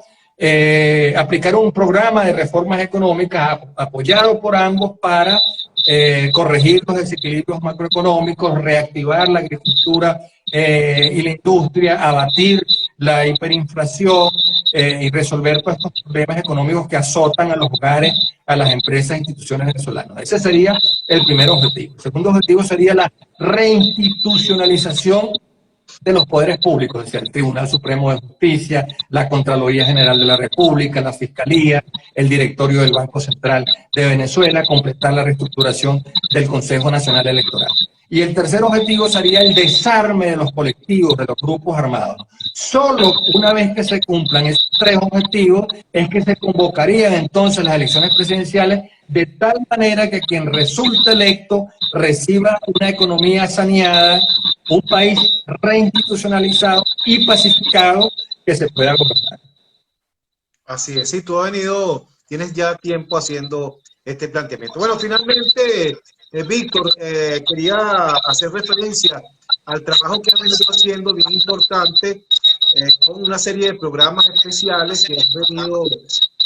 aplicar un programa de reformas económicas apoyado por ambos para corregir los desequilibrios macroeconómicos, reactivar la agricultura y la industria, abatir la hiperinflación y resolver todos estos problemas económicos que azotan a los hogares, a las empresas e instituciones venezolanas. Ese sería el primer objetivo. El segundo objetivo sería la reinstitucionalización de los poderes públicos, es decir, el Tribunal Supremo de Justicia, la Contraloría General de la República, la Fiscalía, el Directorio del Banco Central de Venezuela, completar la reestructuración del Consejo Nacional Electoral. Y el tercer objetivo sería el desarme de los colectivos, de los grupos armados. Solo una vez que se cumplan esos tres objetivos es que se convocarían entonces las elecciones presidenciales de tal manera que quien resulte electo reciba una economía saneada, un país reinstitucionalizado y pacificado que se pueda gobernar. Así es, sí, tú has venido, tienes ya tiempo haciendo este planteamiento. Bueno, finalmente, Víctor, quería hacer referencia al trabajo que has venido haciendo, bien importante, con una serie de programas especiales que has venido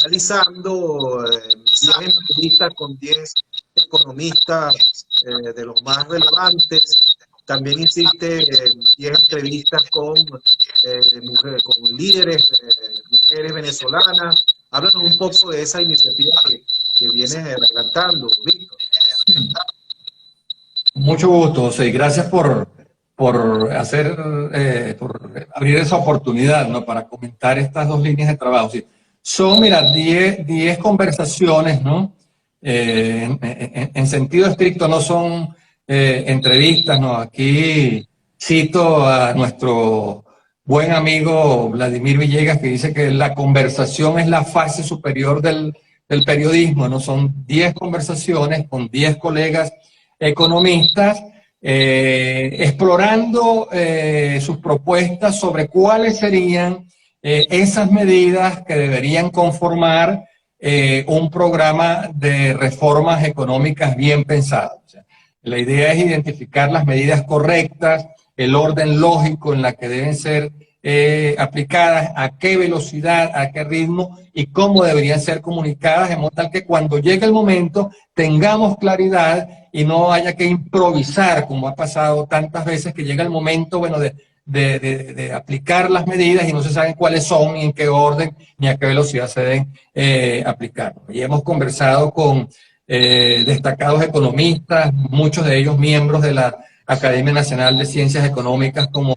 realizando, 10 entrevistas con 10 economistas de los más relevantes. También hiciste 10 entrevistas con líderes, mujeres venezolanas. Háblanos un poco de esa iniciativa que vienes adelantando, Víctor. Mucho gusto, José, y gracias por abrir esa oportunidad, ¿no?, para comentar estas dos líneas de trabajo. Sí, son, mira, 10 conversaciones, ¿no? En sentido estricto no son entrevistas, ¿no? Aquí cito a nuestro buen amigo Vladimir Villegas, que dice que la conversación es la fase superior del periodismo, ¿no? Son 10 conversaciones con 10 colegas economistas, explorando sus propuestas sobre cuáles serían esas medidas que deberían conformar un programa de reformas económicas bien pensado. O sea, la idea es identificar las medidas correctas, el orden lógico en la que deben ser aplicadas, a qué velocidad, a qué ritmo y cómo deberían ser comunicadas, de modo tal que cuando llegue el momento tengamos claridad y no haya que improvisar, como ha pasado tantas veces, que llega el momento, bueno, de aplicar las medidas y no se saben cuáles son, ni en qué orden, ni a qué velocidad se deben aplicar. Y hemos conversado con destacados economistas, muchos de ellos miembros de la Academia Nacional de Ciencias Económicas, como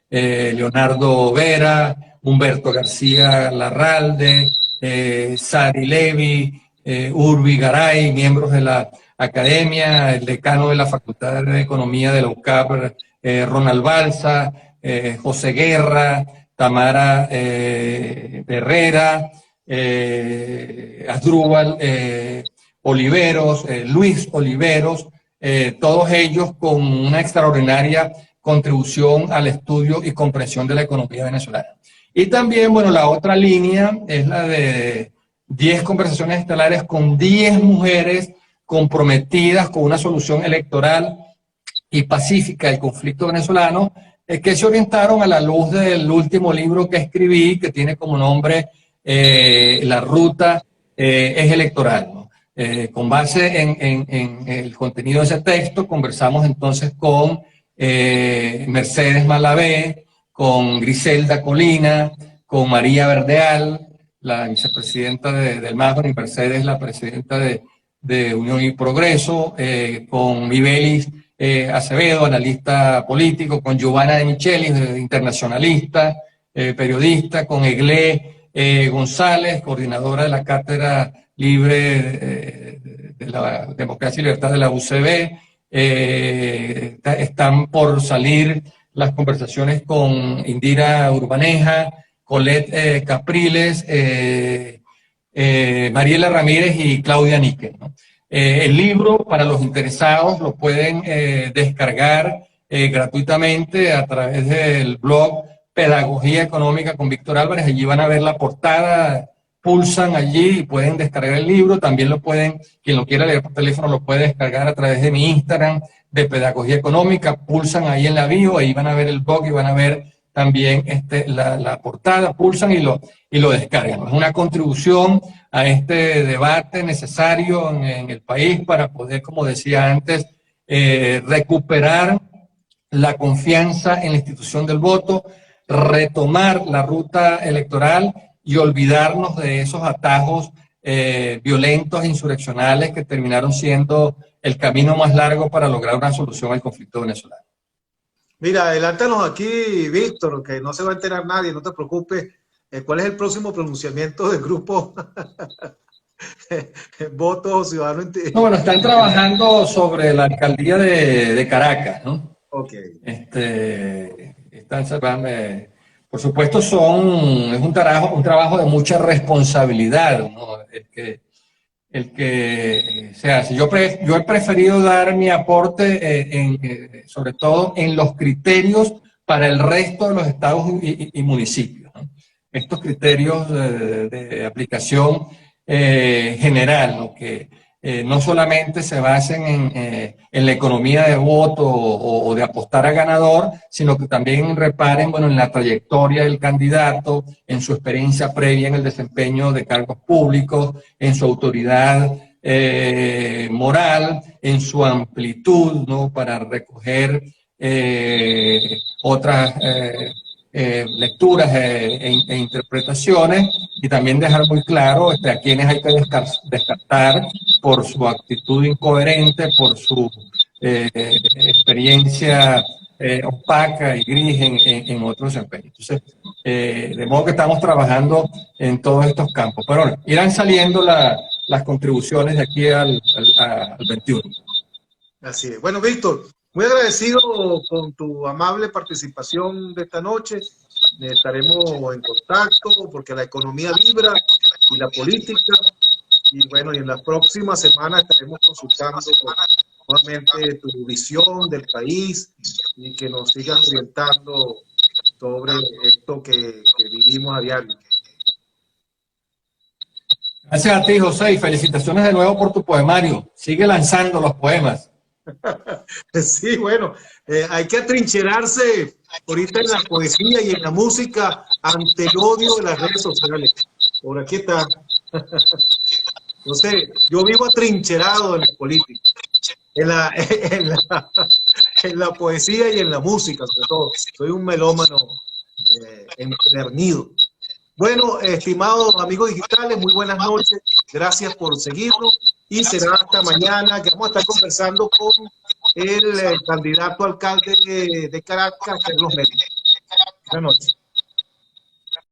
Leonardo Vera, Humberto García Larralde, Sari Levi, Urbi Garay, miembros de la Academia, el decano de la Facultad de Economía de la UCAP, Ronald Balsa, José Guerra, Tamara Herrera, Asdrúbal Oliveros, Luis Oliveros, todos ellos con una extraordinaria contribución al estudio y comprensión de la economía venezolana. Y también, bueno, la otra línea es la de 10 conversaciones estelares con 10 mujeres comprometidas con una solución electoral y pacífica del conflicto venezolano, que se orientaron a la luz del último libro que escribí, que tiene como nombre la ruta es electoral, ¿no? Con base en el contenido de ese texto, conversamos entonces con Mercedes Malavé, con Griselda Colina, con María Verdeal, la vicepresidenta del MASBAR, y Mercedes, la presidenta de Unión y Progreso, con Vivelis Acevedo, analista político, con Giovanna de Michelis, internacionalista, periodista, con Eglé González, coordinadora de la Cátedra Libre de la Democracia y Libertad de la UCB. Están por salir las conversaciones con Indira Urbaneja, Colette Capriles, Mariela Ramírez y Claudia Níquez, ¿no? El libro, para los interesados, lo pueden descargar gratuitamente a través del blog Pedagogía Económica con Víctor Álvarez. Allí van a ver la portada, pulsan allí y pueden descargar el libro. También lo pueden, quien lo quiera leer por teléfono, lo puede descargar a través de mi Instagram de Pedagogía Económica. Pulsan ahí en la bio, ahí van a ver el blog y van a ver también la portada, pulsan y lo descargan. Es una contribución a este debate necesario en el país para poder, como decía antes, recuperar la confianza en la institución del voto, retomar la ruta electoral y olvidarnos de esos atajos violentos e insurreccionales que terminaron siendo el camino más largo para lograr una solución al conflicto venezolano. Mira, adelántanos aquí, Víctor, que no se va a enterar nadie, no te preocupes. ¿Cuál es el próximo pronunciamiento del grupo Voto Ciudadano? No, bueno, están trabajando sobre la alcaldía de Caracas, ¿no? Ok. Están, por supuesto, es un trabajo de mucha responsabilidad, ¿no? El que se hace. Yo he preferido dar mi aporte sobre todo en los criterios para el resto de los estados y municipios, ¿no? Estos criterios de aplicación general, ¿no? Que no solamente se basen en la economía de voto o de apostar a ganador, sino que también reparen, bueno, en la trayectoria del candidato, en su experiencia previa en el desempeño de cargos públicos, en su autoridad moral, en su amplitud, ¿no? Para recoger otras lecturas e interpretaciones, y también dejar muy claro a quienes hay que descartar por su actitud incoherente, por su experiencia opaca y gris en otros desempeños. Entonces, de modo que estamos trabajando en todos estos campos. Pero bueno, irán saliendo las contribuciones de aquí al 21. Así es. Bueno, Víctor, muy agradecido con tu amable participación de esta noche. Estaremos en contacto porque la economía vibra y la política. Y bueno, y en las próximas semanas estaremos consultando nuevamente tu visión del país y que nos sigas orientando sobre esto que vivimos a diario. Gracias a ti, José, y felicitaciones de nuevo por tu poemario. Sigue lanzando los poemas. Sí, bueno, hay que atrincherarse ahorita en la poesía y en la música ante el odio de las redes sociales. Por aquí está. No sé, yo vivo atrincherado en la política, en la poesía y en la música, sobre todo. Soy un melómano empedernido. Bueno, estimados amigos digitales, muy buenas noches. Gracias por seguirnos y será hasta mañana que vamos a estar conversando con el candidato alcalde de Caracas, Carlos Mérida. Buenas noches.